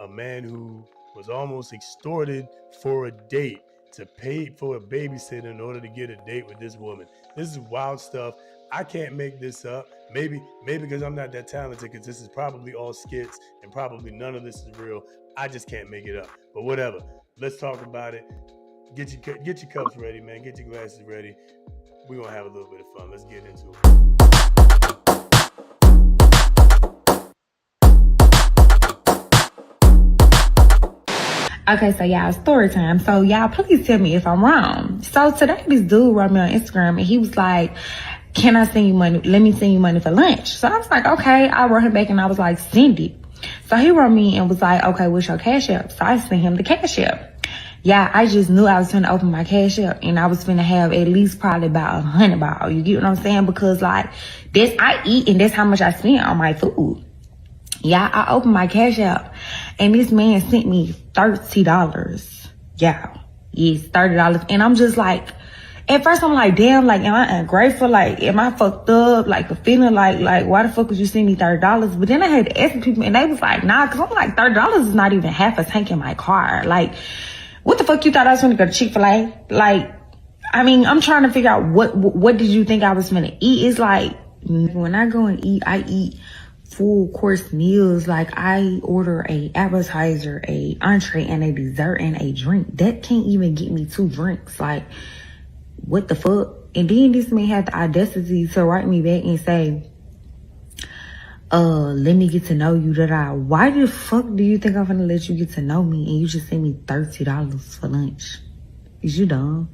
a man who was almost extorted for a date, to pay for a babysitter in order to get a date with this woman. This is wild stuff. I can't make this up. Maybe because I'm not that talented, because this is probably all skits and probably none of this is real. I just can't make it up. But whatever. Let's talk about it. Get your cups ready, man. Get your glasses ready. We're gonna have a little bit of fun. Let's get into it. Okay, so y'all, story time. So y'all, please tell me if I'm wrong. So today this dude wrote me on Instagram and he was like, can I send you money? Let me send you money for lunch. So I was like, okay. I wrote him back and I was like, send it. So he wrote me and was like, okay, what's your cash app? So I sent him the cash app. Yeah, I just knew I was going to open my cash app and I was going to have at least probably about $100. You get what I'm saying? Because like, I eat and that's how much I spend on my food. Yeah, I opened my cash app and this man sent me $30. Yeah, yes, $30. And I'm just like, at first I'm like, damn, like, am I ungrateful? Like, am I fucked up? Like, the feeling like, why the fuck would you send me $30? But then I had to ask people and they was like, nah, cause I'm like, $30 is not even half a tank in my car. Like, what the fuck you thought I was gonna go to Chick-fil-A? Like, I mean, I'm trying to figure out what did you think I was gonna eat? It's like, when I go and eat, I eat full course meals. Like, I order a appetizer, a entree, and a dessert and a drink. That can't even get me 2 drinks. Like, what the fuck? And then this man had the audacity to write me back and say, let me get to know you. Why the fuck do you think I'm gonna let you get to know me and you just send me $30 for lunch? Is you dumb?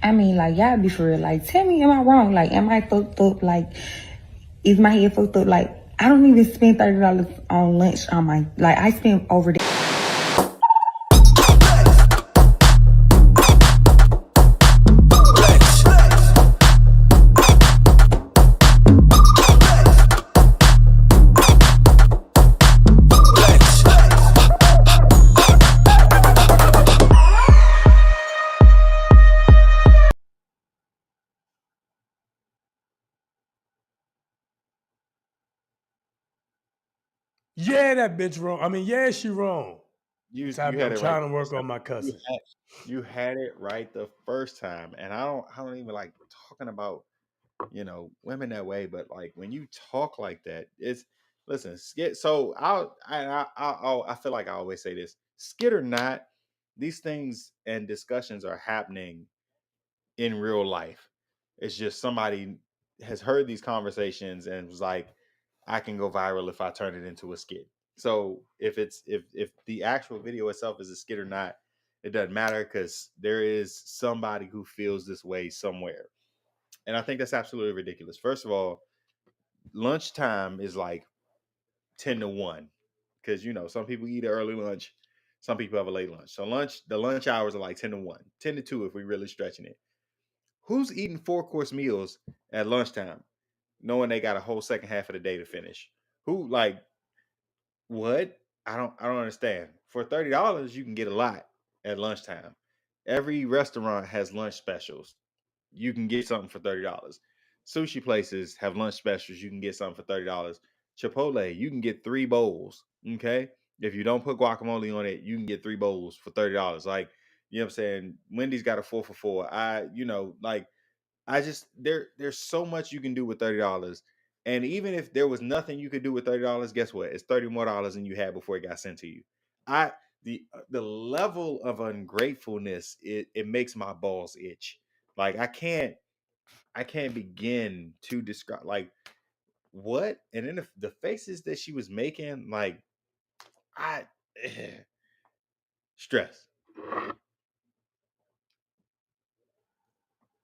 I mean, like, y'all be for real. Like, tell me, am I wrong? Like, am I fucked up? Like, is my head fucked up? Like, I don't even spend $30 on lunch on my, like, I spend over there. Yeah, that bitch wrong. I mean, yeah, she wrong. You I'm had it trying right. to work on my cousin. You had it right the first time, and I don't even like talking about women that way. But like when you talk like that, it's listen. Skit. So I feel like I always say this: skit or not, these things and discussions are happening in real life. It's just somebody has heard these conversations and was like, I can go viral if I turn it into a skit. So if the actual video itself is a skit or not, it doesn't matter because there is somebody who feels this way somewhere. And I think that's absolutely ridiculous. First of all, lunchtime is like 10 to 1 because some people eat an early lunch, some people have a late lunch. So the lunch hours are like 10 to 1, 10 to 2 if we're really stretching it. Who's eating 4-course meals at lunchtime, knowing they got a whole second half of the day to finish? Who like what? I don't understand. For $30, you can get a lot at lunchtime. Every restaurant has lunch specials. You can get something for $30. Sushi places have lunch specials. You can get something for $30. Chipotle, you can get 3 bowls. Okay. If you don't put guacamole on it, you can get 3 bowls for $30. Like, you know what I'm saying? Wendy's got a 4 for 4. I just there's so much you can do with $30. And even if there was nothing you could do with $30, guess what? It's $30 more than you had before it got sent to you. The level of ungratefulness, it makes my balls itch. Like I can't begin to describe like what. And then the faces that she was making, like I stress.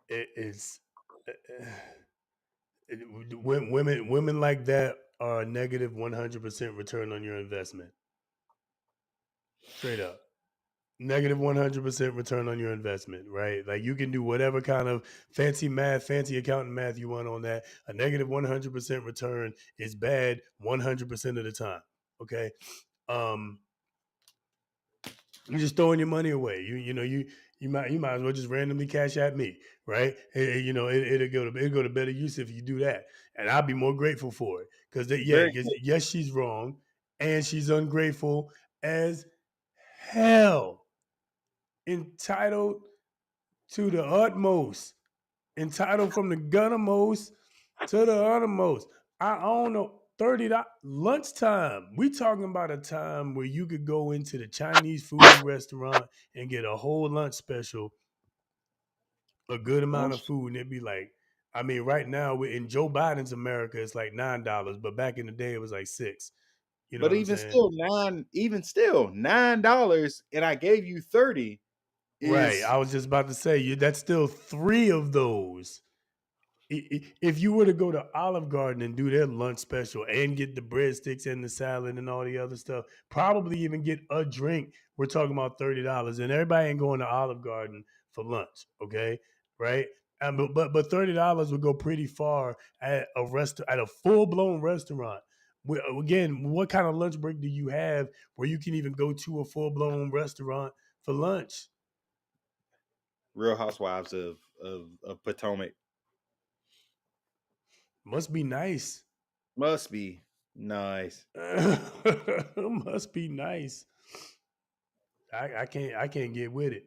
It is women like that are a negative 100% return on your investment. Straight up. Negative 100% return on your investment, right? Like you can do whatever kind of fancy math, fancy accounting math you want on that. A negative 100% return is bad 100% of the time. Okay. You're just throwing your money away. You might as well just randomly cash at me, right? It'll go to better use if you do that, and I'll be more grateful for it because yes, she's wrong, and she's ungrateful as hell, entitled to the utmost, entitled from the guttermost to the uttermost. I don't know. $30 lunchtime. We talking about a time where you could go into the Chinese food restaurant and get a whole lunch special, a good amount of food, and it'd be like, I mean, right now in Joe Biden's America, it's like $9, but back in the day, it was like $6. You know But what I'm even saying? still, $9, and I gave you 30. Right. I was just about to say, that's still 3 of those. If you were to go to Olive Garden and do their lunch special and get the breadsticks and the salad and all the other stuff, probably even get a drink, we're talking about $30. And everybody ain't going to Olive Garden for lunch, okay? Right? But $30 would go pretty far at a full-blown restaurant. Again, what kind of lunch break do you have where you can even go to a full-blown restaurant for lunch? Real Housewives of Potomac. Must be nice. Must be nice. Must be nice. I can't get with it.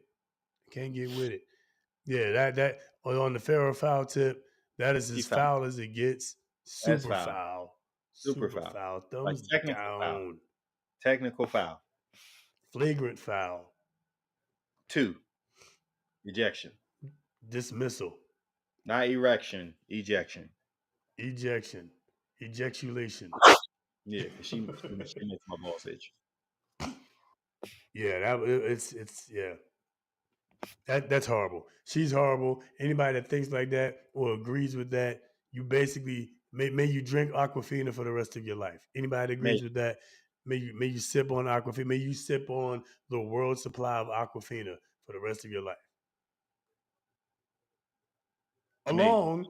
Can't get with it. Yeah, that on the fair or foul tip, that is as foul as it gets. Super foul. Super foul. Thumbs technical down. Foul. Technical foul. Flagrant foul. 2. Ejection. Dismissal. Not erection. Ejection. Ejection. Ejaculation. Yeah, she makes my balls itch. Yeah, that's horrible. She's horrible. Anybody that thinks like that or agrees with that, you basically may you drink Aquafina for the rest of your life. Anybody that agrees with that, may you sip on Aquafina. May you sip on the world supply of Aquafina for the rest of your life. Along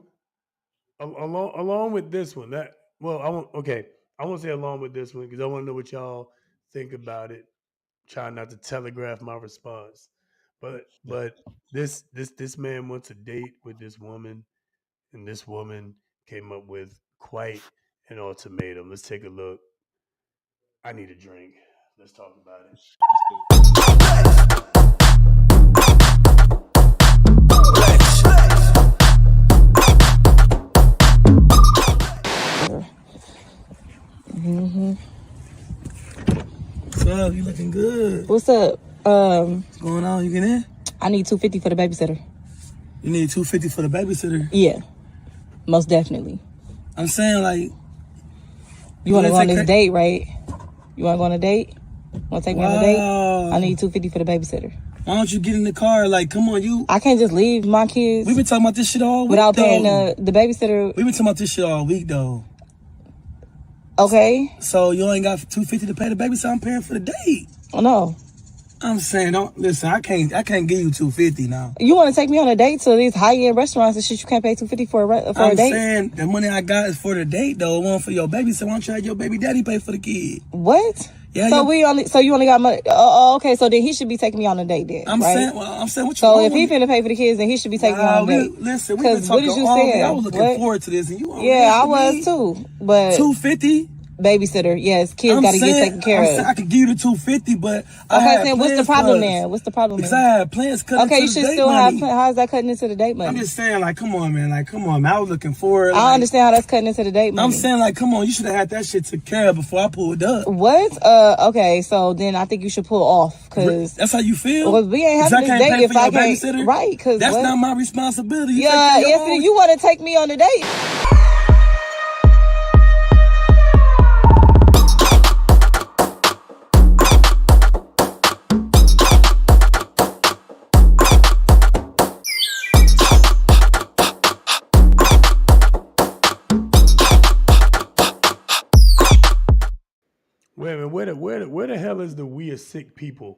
with this one, I won't say along with this one because I want to know what y'all think about it. Try not to telegraph my response, but this man wants a date with this woman, and this woman came up with quite an ultimatum. Let's take a look. I need a drink. Let's talk about it. Mm-hmm. What's up? You looking good. What's up? What's going on? You get in? I need $250 for the babysitter. You need $250 for the babysitter? Yeah, most definitely. I'm saying, like, you want to go on this date, right? You want to go on a date? Want to take me on a date? I need $250 for the babysitter. Why don't you get in the car? Like, come on, I can't just leave my kids. We've been talking about this shit all week, without paying the babysitter. We've been talking about this shit all week, though. Okay. So you ain't got $250 to pay the babysitter. I'm paying for the date. Oh no. I'm saying, don't listen. I can't give you $250 now. You want to take me on a date to these high end restaurants and shit? You can't pay $250 for a date. I'm saying the money I got is for the date, though. It wasn't for your baby. So why don't you have your baby daddy pay for the kid? What? Yeah. So you only got money. Oh, okay. So then he should be taking me on a date, then. I'm saying what you. So if he finna pay for the kids, then he should be taking me on a date. Listen, we've been talking all day. I was looking forward to this, and you. Yeah, I was too. But $250. Babysitter, yes, kids got to get taken care of. I could give you the $250, but okay, then what's the problem then? What's the problem? Because I had plans cut into the date money. Okay, you should still have. How is that cutting into the date money? I'm just saying, like, come on, man, I was looking forward. I understand how that's cutting into the date money. I'm saying, like, come on, you should have had that shit took care of before I pulled up. What? Okay, so then I think you should pull off because that's how you feel. Well, we ain't having this date if I can't. Babysitter? Right? Because that's not my responsibility. If you want to take me on a date. Wait a minute, where the hell is the "we are sick people"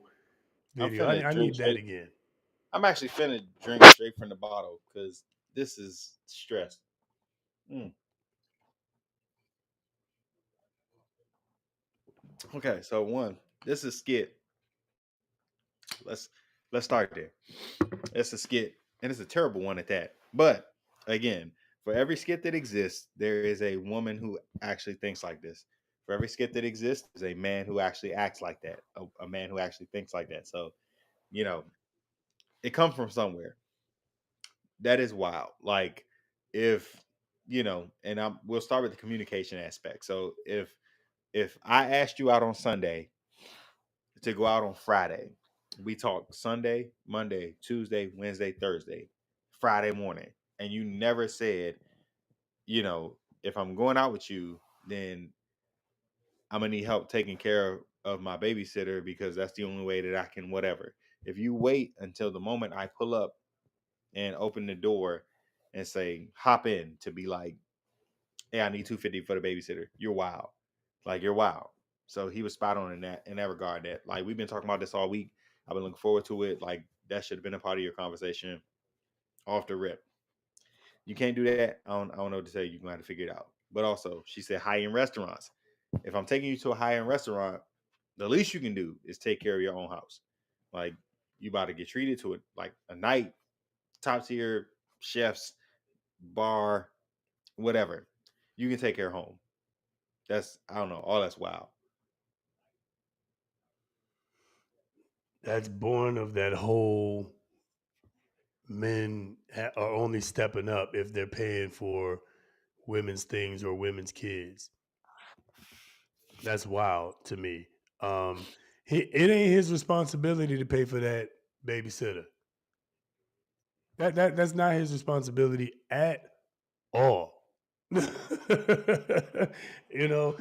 video. I need that again. I'm actually finna drink straight from the bottle because this is stress. Okay, so one, this is skit. Let's start there. It's a skit, and it's a terrible one at that. But again, for every skit that exists, there is a woman who actually thinks like this. For every skit that exists, there's a man who actually acts like that. A man who actually thinks like that. So, you know, it comes from somewhere. That is wild. Like, if and we'll start with the communication aspect. So if I asked you out on Sunday to go out on Friday, we talk Sunday, Monday, Tuesday, Wednesday, Thursday, Friday morning, and you never said, if I'm going out with you, then I'm gonna need help taking care of my babysitter because that's the only way that I can whatever. If you wait until the moment I pull up and open the door and say hop in to be like, hey, I need $250 for the babysitter, you're wild. Like, you're wild. So he was spot on in that regard. That, like, we've been talking about this all week. I've been looking forward to it. Like, that should have been a part of your conversation off the rip. You can't do that. I don't know what to say. You're gonna have to figure it out. But also, she said high-end restaurants. If I'm taking you to a high-end restaurant, the least you can do is take care of your own house. Like, you about to get treated to it like a night, top tier chefs, bar, whatever. You can take care of home. That's, I don't know, all that's wild. That's born of that whole men are only stepping up if they're paying for women's things or women's kids. That's wild to me. It ain't his responsibility to pay for that babysitter. That's not his responsibility at all. you know,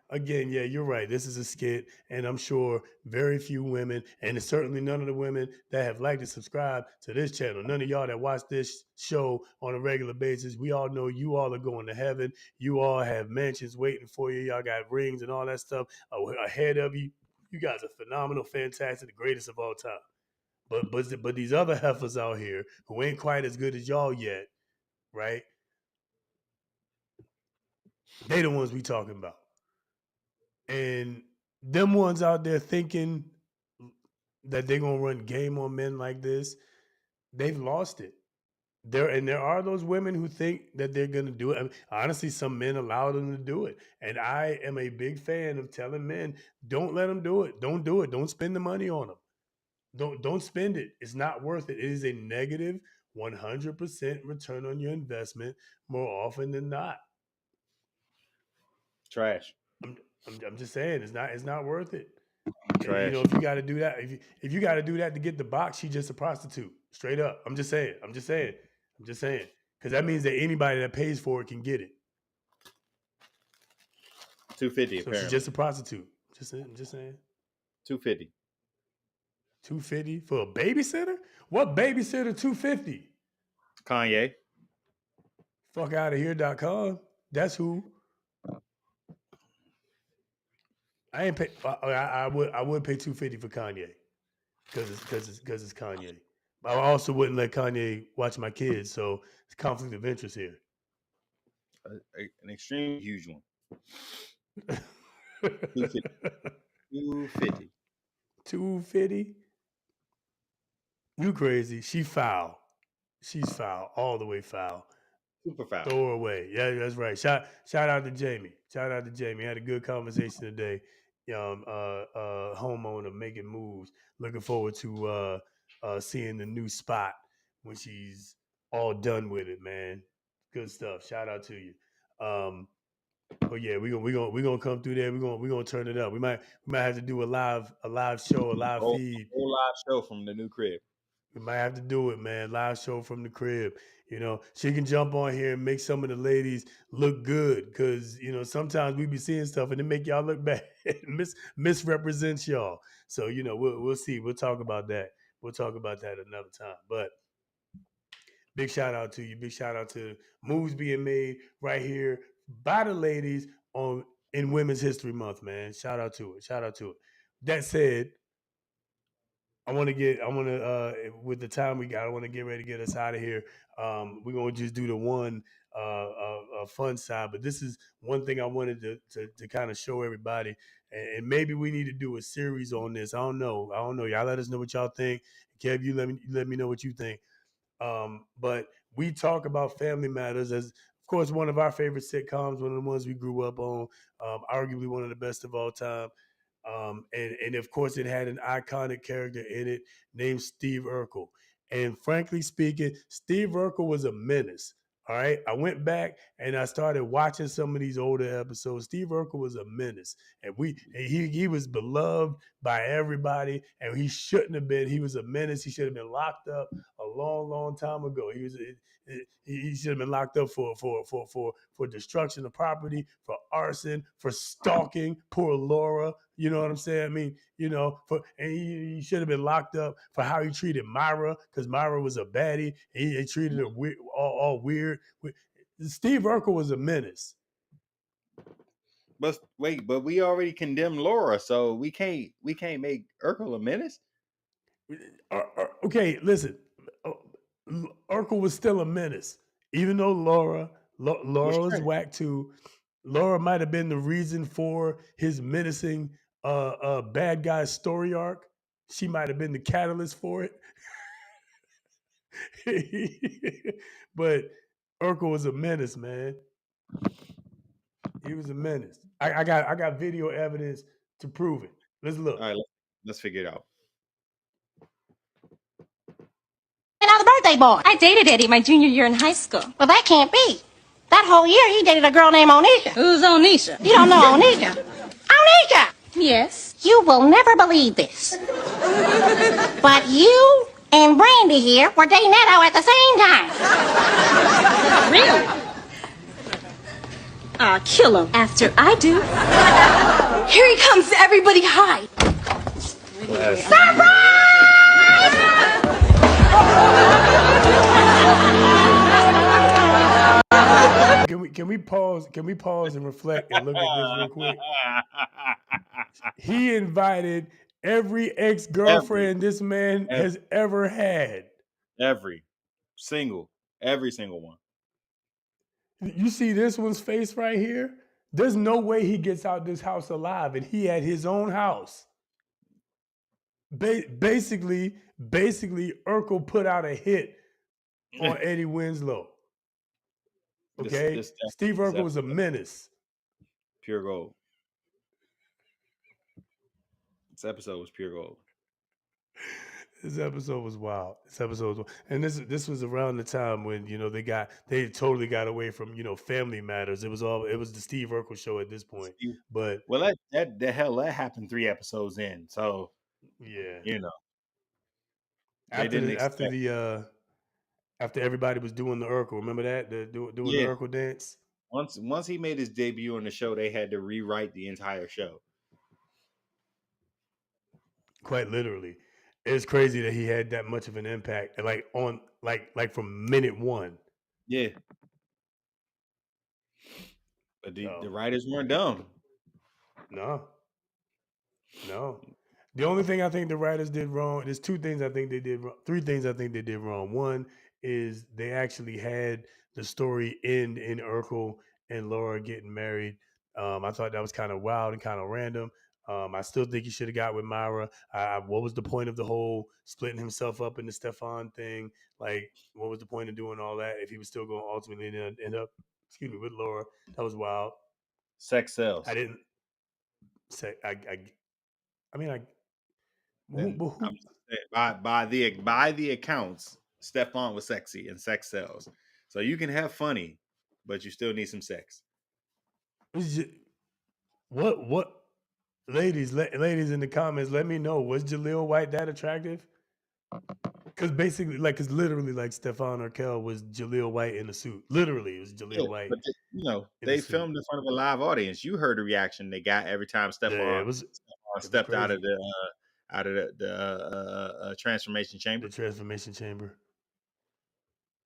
again, yeah, you're right. This is a skit, and I'm sure very few women, and it's certainly none of the women that have liked and subscribed to this channel. None of y'all that watch this show on a regular basis. We all know you all are going to heaven. You all have mansions waiting for you. Y'all got rings and all that stuff ahead of you. You guys are phenomenal, fantastic, the greatest of all time. But these other heifers out here who ain't quite as good as y'all yet, right? They the ones we talking about. And them ones out there thinking that they're gonna run game on men like this, they've lost it. There are those women who think that they're gonna do it. I mean, honestly, some men allow them to do it. And I am a big fan of telling men, don't let them do it. Don't do it. Don't spend the money on them. Don't spend it. It's not worth it. It is a negative 100% return on your investment more often than not. Trash. I'm just saying it's not worth it. Trash. If you got to do that, if you got to do that to get the box, she's just a prostitute. Straight up. I'm just saying. Because that means that anybody that pays for it can get it. $250. So apparently. she's just a prostitute. I'm just saying. $250. $250 for a babysitter? What babysitter? $250. Kanye. Fuckoutahere.com. That's who. I ain't pay. I would pay $250 for Kanye, because it's Kanye. But I also wouldn't let Kanye watch my kids, so it's conflict of interest here. An extremely huge one. $250. $250. You crazy? She foul. She's foul, all the way foul. Super foul. Throw her away. Yeah, that's right. Shout out to Jamie. Had a good conversation today. Homeowner making moves. Looking forward to seeing the new spot when she's all done with it, man. Good stuff. Shout out to you. But yeah, we gonna come through there. We gonna turn it up. We might have to do a live show, a live feed. Whole live show from the new crib. We might have to do it, man. Live show from the crib. She can jump on here and make some of the ladies look good, because sometimes we be seeing stuff and it make y'all look bad, misrepresents y'all. So we'll see. We'll talk about that. We'll talk about that another time. But big shout out to you. Big shout out to moves being made right here by the ladies in Women's History Month, man. Shout out to it. That said, with the time we got, I want to get ready to get us out of here. We're gonna just do the one fun side, but this is one thing I wanted to kind of show everybody, and maybe we need to do a series on this. I don't know. Y'all let us know what y'all think. Kev, you let me know what you think. But we talk about Family Matters as, of course, one of our favorite sitcoms, one of the ones we grew up on, arguably one of the best of all time. And of course, it had an iconic character in it named Steve Urkel. And frankly speaking, Steve Urkel was a menace. All right. I went back and I started watching some of these older episodes. Steve Urkel was a menace. And he was beloved by everybody, and he shouldn't have been. He was a menace. He should have been locked up a long, long time ago. He should have been locked up for destruction of property, for arson, for stalking poor Laura. You know what I'm saying? I mean, and he should have been locked up for how he treated Myra, because Myra was a baddie. He treated her all weird. Steve Urkel was a menace. But wait, but we already condemned Laura, so we can't make Urkel a menace. Okay, listen. Urkel was still a menace, even though Laura was whack too. Laura might have been the reason for his menacing bad guy story arc. She might have been the catalyst for it. But Urkel was a menace, man. He was a menace. I got video evidence to prove it. Let's look. All right, let's figure it out. Another birthday boy. I dated Eddie my junior year in high school. Well, that can't be. That whole year he dated a girl named Onisha. Who's Onisha? You don't know Onisha? Onisha! Yes. You will never believe this. But you and Brandy here were dating Edo at the same time. Really? I'll kill him after I do. Here he comes, everybody hide. Can we pause? Can we pause and reflect and look at this real quick? He invited every ex-girlfriend this man has ever had. Every single one. You see this one's face right here? There's no way he gets out this house alive, and he had his own house. Basically, Urkel put out a hit on Eddie Winslow. Okay, Steve Urkel was a menace. Pure gold. This episode was pure gold. This episode was wild. And this was around the time when they totally got away from Family Matters. It was the Steve Urkel show at this point. But that happened 3 episodes in. So yeah, after everybody was doing the Urkel, remember that doing the Urkel dance. Once he made his debut on the show, they had to rewrite the entire show. Quite literally. It's crazy that he had that much of an impact, like from minute one. Yeah, but the writers weren't dumb. No. The only thing I think the writers did wrong. There's 2 things I think they did wrong. 3 things I think they did wrong. One is they actually had the story end in Urkel and Laura getting married. I thought that was kind of wild and kind of random. I still think he should have got with Myra. What was the point of the whole splitting himself up in the Stefan thing? Like, what was the point of doing all that if he was still going to ultimately end up, with Laura? That was wild. Sex sells. I didn't say. By the accounts, Stefan was sexy and sex sells. So you can have funny, but you still need some sex. What? Ladies in the comments, let me know. Was Jaleel White that attractive? Because literally, like Stefan Urkel was Jaleel White in a suit. Literally, it was Jaleel White. But they filmed in front of a live audience. You heard the reaction they got every time Stefan stepped out of the transformation chamber. The transformation chamber.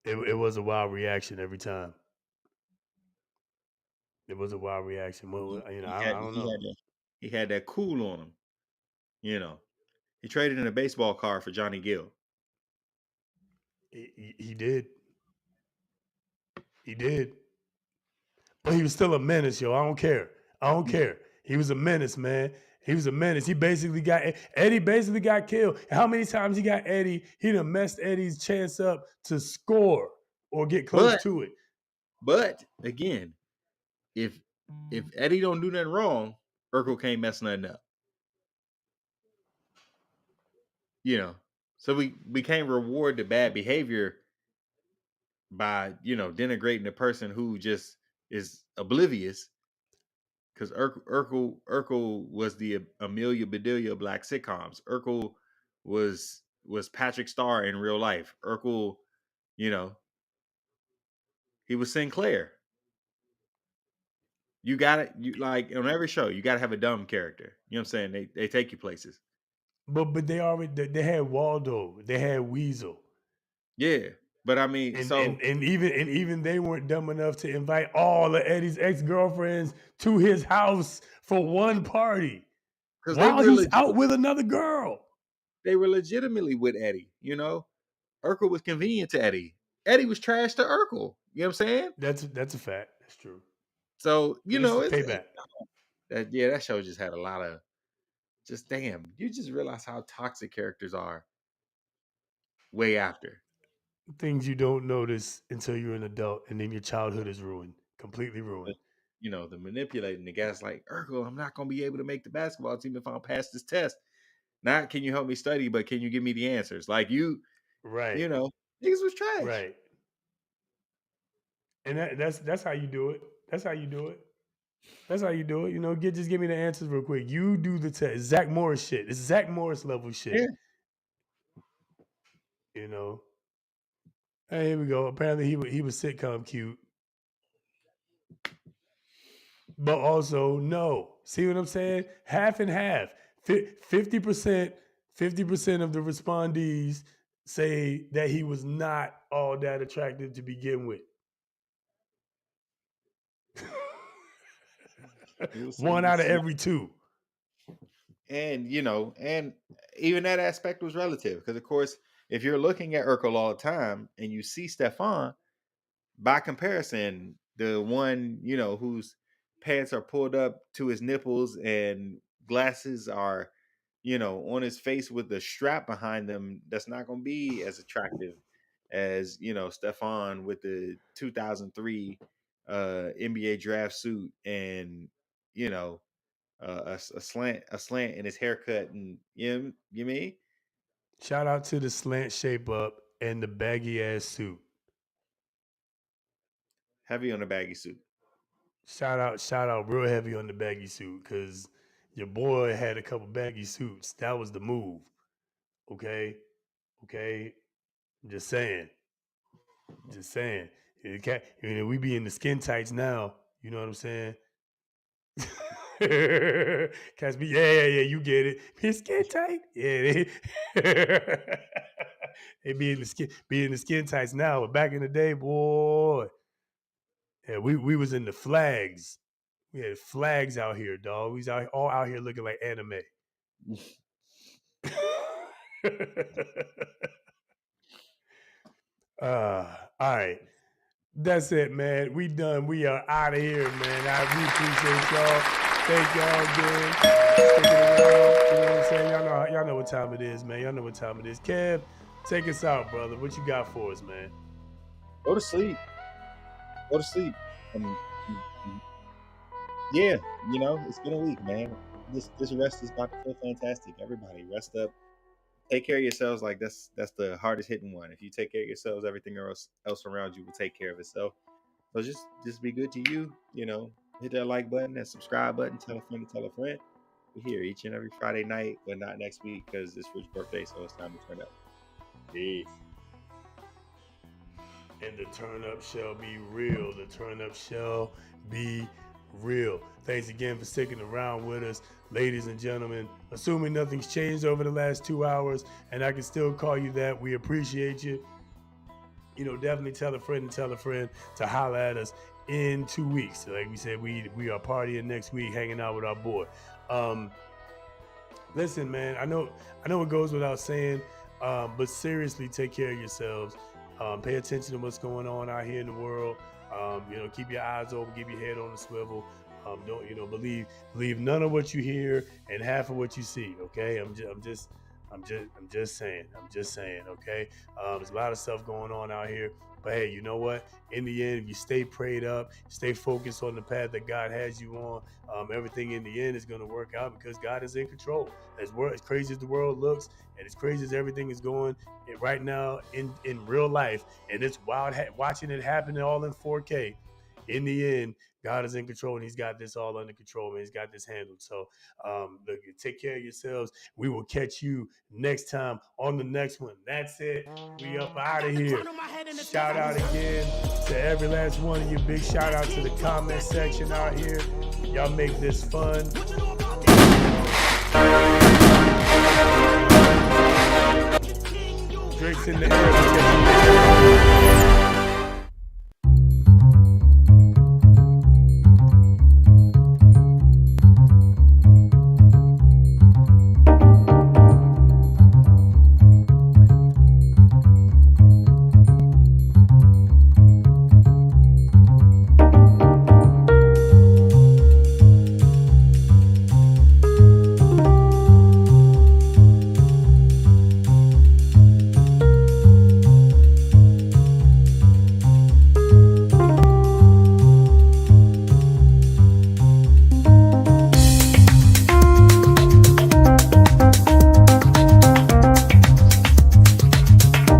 It was a wild reaction every time. It was a wild reaction. Well, I don't know. He had that cool on him. He traded in a baseball card for Johnny Gill. He did. He did. But he was still a menace, yo. I don't care. He was a menace, man. He was a menace. Eddie basically got killed. How many times he got Eddie? He done messed Eddie's chance up to score or get close to it. But again, if Eddie don't do nothing wrong, Urkel can't mess nothing up. So we can't reward the bad behavior by denigrating the person who just is oblivious. Because Urkel was the Amelia Bedelia of black sitcoms. Urkel was Patrick Starr in real life. Urkel, he was Sinclair. You got it. You like on every show, you got to have a dumb character. You know what I'm saying? They take you places. But they had Waldo. They had Weasel. Yeah. But I mean, and even they weren't dumb enough to invite all of Eddie's ex-girlfriends to his house for one party while he's out with another girl. They were legitimately with Eddie. Urkel was convenient to Eddie. Eddie was trash to Urkel. You know what I'm saying? That's a fact. That's true. So it's payback. That show just had a lot of damn. You just realize how toxic characters are way after. Things you don't notice until you're an adult, and then your childhood is ruined, completely ruined. But, the manipulating the guy's like, Urkel, I'm not gonna be able to make the basketball team if I don't pass this test. Not can you help me study, but can you give me the answers? Like you, right? Niggas was trash, right? And that's how you do it. That's how you do it. That's how you do it. Just give me the answers real quick. You do the test. Zach Morris shit. It's Zach Morris level shit. Yeah. Hey, here we go. Apparently he was sitcom cute. But also, no. See what I'm saying? Half and half. 50% of the respondees say that he was not all that attractive to begin with. One out of every two. And and even that aspect was relative because, of course, if you're looking at Urkel all the time and you see Stefan, by comparison, the one whose pants are pulled up to his nipples and glasses are on his face with the strap behind them, that's not going to be as attractive as Stefan with the 2003 NBA draft suit and a slant in his haircut, and you mean? Shout out to the slant shape up and the baggy ass suit. Heavy on the baggy suit. Shout out real heavy on the baggy suit because your boy had a couple baggy suits. That was the move. Okay. Just saying. We be in the skin tights now. You know what I'm saying? Cats be, yeah, you get it. Be skin tight. Yeah, they be in the skin tights now. But back in the day, boy, yeah, we was in the flags. We had flags out here, dog. We was all out here looking like anime. All right. That's it, man. We done. We are out of here, man. We appreciate y'all. Thank y'all again. Sticking around. You know what I'm saying? Y'all know what time it is, man. Y'all know what time it is. Kev, take us out, brother. What you got for us, man? Go to sleep. Yeah, it's been a week, man. This rest is about to feel fantastic. Everybody, rest up. Take care of yourselves. Like that's the hardest hitting one. If you take care of yourselves, everything else around you will take care of itself. So just be good to you. Hit that like button, that subscribe button, tell a friend to tell a friend. We're here each and every Friday night, but not next week because it's Rich's birthday, so it's time to turn up. Peace. And the turn up shall be real. The turn up shall be real. Thanks again for sticking around with us, ladies and gentlemen. Assuming nothing's changed over the last 2 hours, and I can still call you that, we appreciate you. Definitely tell a friend to holler at us in 2 weeks. Like we said, we are partying next week, hanging out with our boy. Listen, man, I know it goes without saying, but seriously, take care of yourselves. Pay attention to what's going on out here in the world. Keep your eyes open, keep your head on the swivel. Don't believe none of what you hear and half of what you see. Okay, I'm just saying. Okay, there's a lot of stuff going on out here. But hey, you know what? In the end, if you stay prayed up, stay focused on the path that God has you on, everything in the end is going to work out because God is in control. As crazy as the world looks and as crazy as everything is going right now in real life, and it's wild watching it happen all in 4K, in the end, God is in control and he's got this all under control, man. He's got this handled. So look, take care of yourselves. We will catch you next time on the next one. That's it. We up out of here. Shout out again to every last one of you. Big shout out to the comment section out here. Y'all make this fun. Drinks in the air.